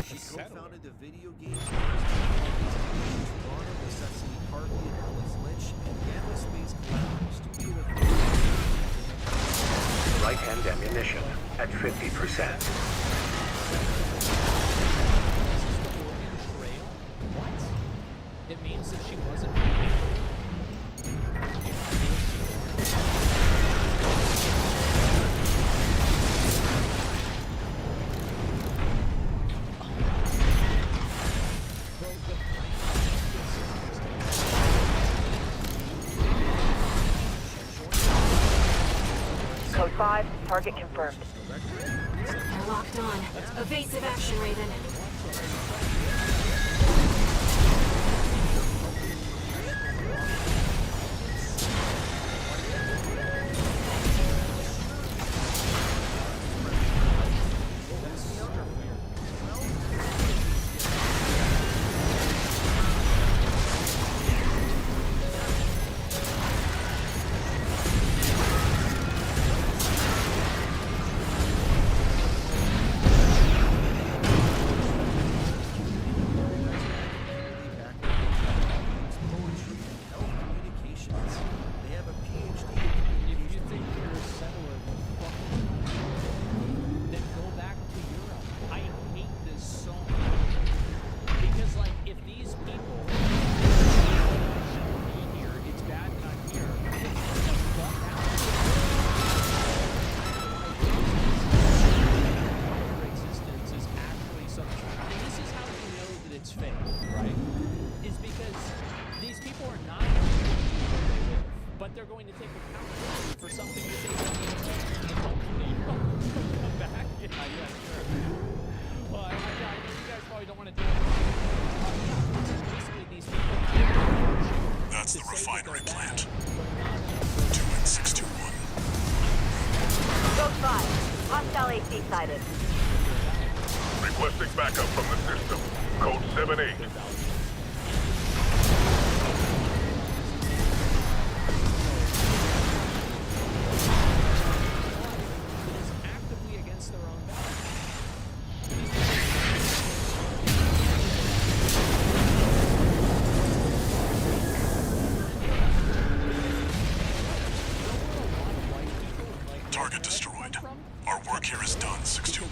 She co-founded the video game Right-hand ammunition at 50%. What? It means that she wasn't. Code 5, target confirmed. They're locked on. Evasive action, Raven. That's the refinery plant. 2N621. Code 5, hostile AC sighted. Requesting backup from the system. Code 7-8. Target destroyed. Our work here is done, 6-2.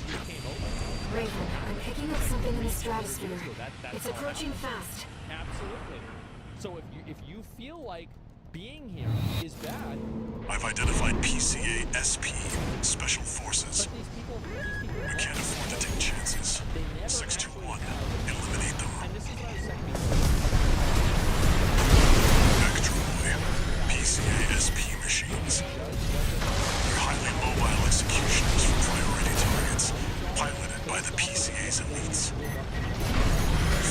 Raven, I'm picking up something in the stratosphere. It's approaching fast. Absolutely. So if you feel like being here is bad, I've identified PCA SP, Special Forces. We can't afford to take chances. 621, eliminate them. and this is what I was saying Vectroy, PCA SP machines. They're highly mobile executioners for priority targets, piloted by the PCA's elites.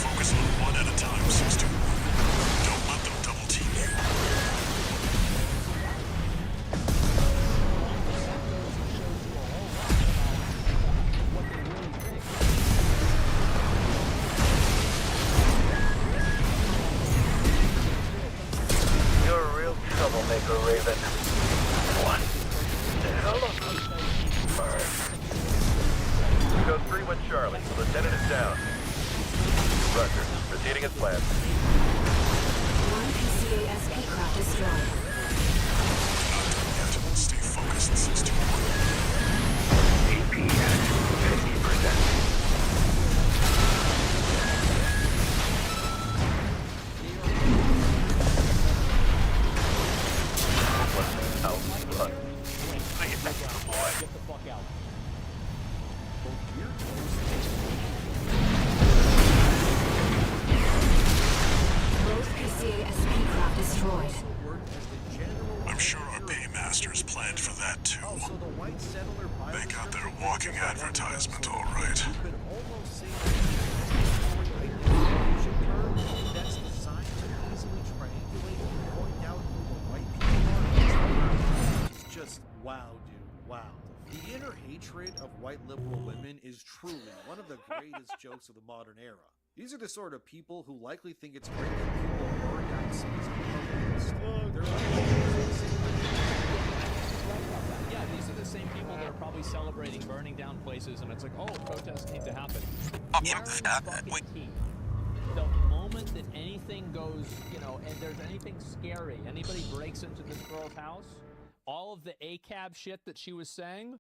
Focus on one at a time, 621. Don't let them double team you. You're a real troublemaker, Raven. What the hell? Code 3 with Charlie. Lieutenant is down. that too. Oh, so the white settler They got their biodescription walking is like one of advertisement, those all sort of right. things. You could almost say that identification term that's designed to easily triangulate and point out who the white people are. It's just wow, dude, wow. The inner hatred of white liberal women is truly one of the greatest jokes of the modern era. These are the sort of people who likely think it's great that people burn down cities and protest. Yeah, these are the same people that are probably celebrating burning down places, and it's like, oh, protests need to happen. The moment that anything goes, you know, and there's anything scary, anybody breaks into this girl's house, all of the ACAB shit that she was saying,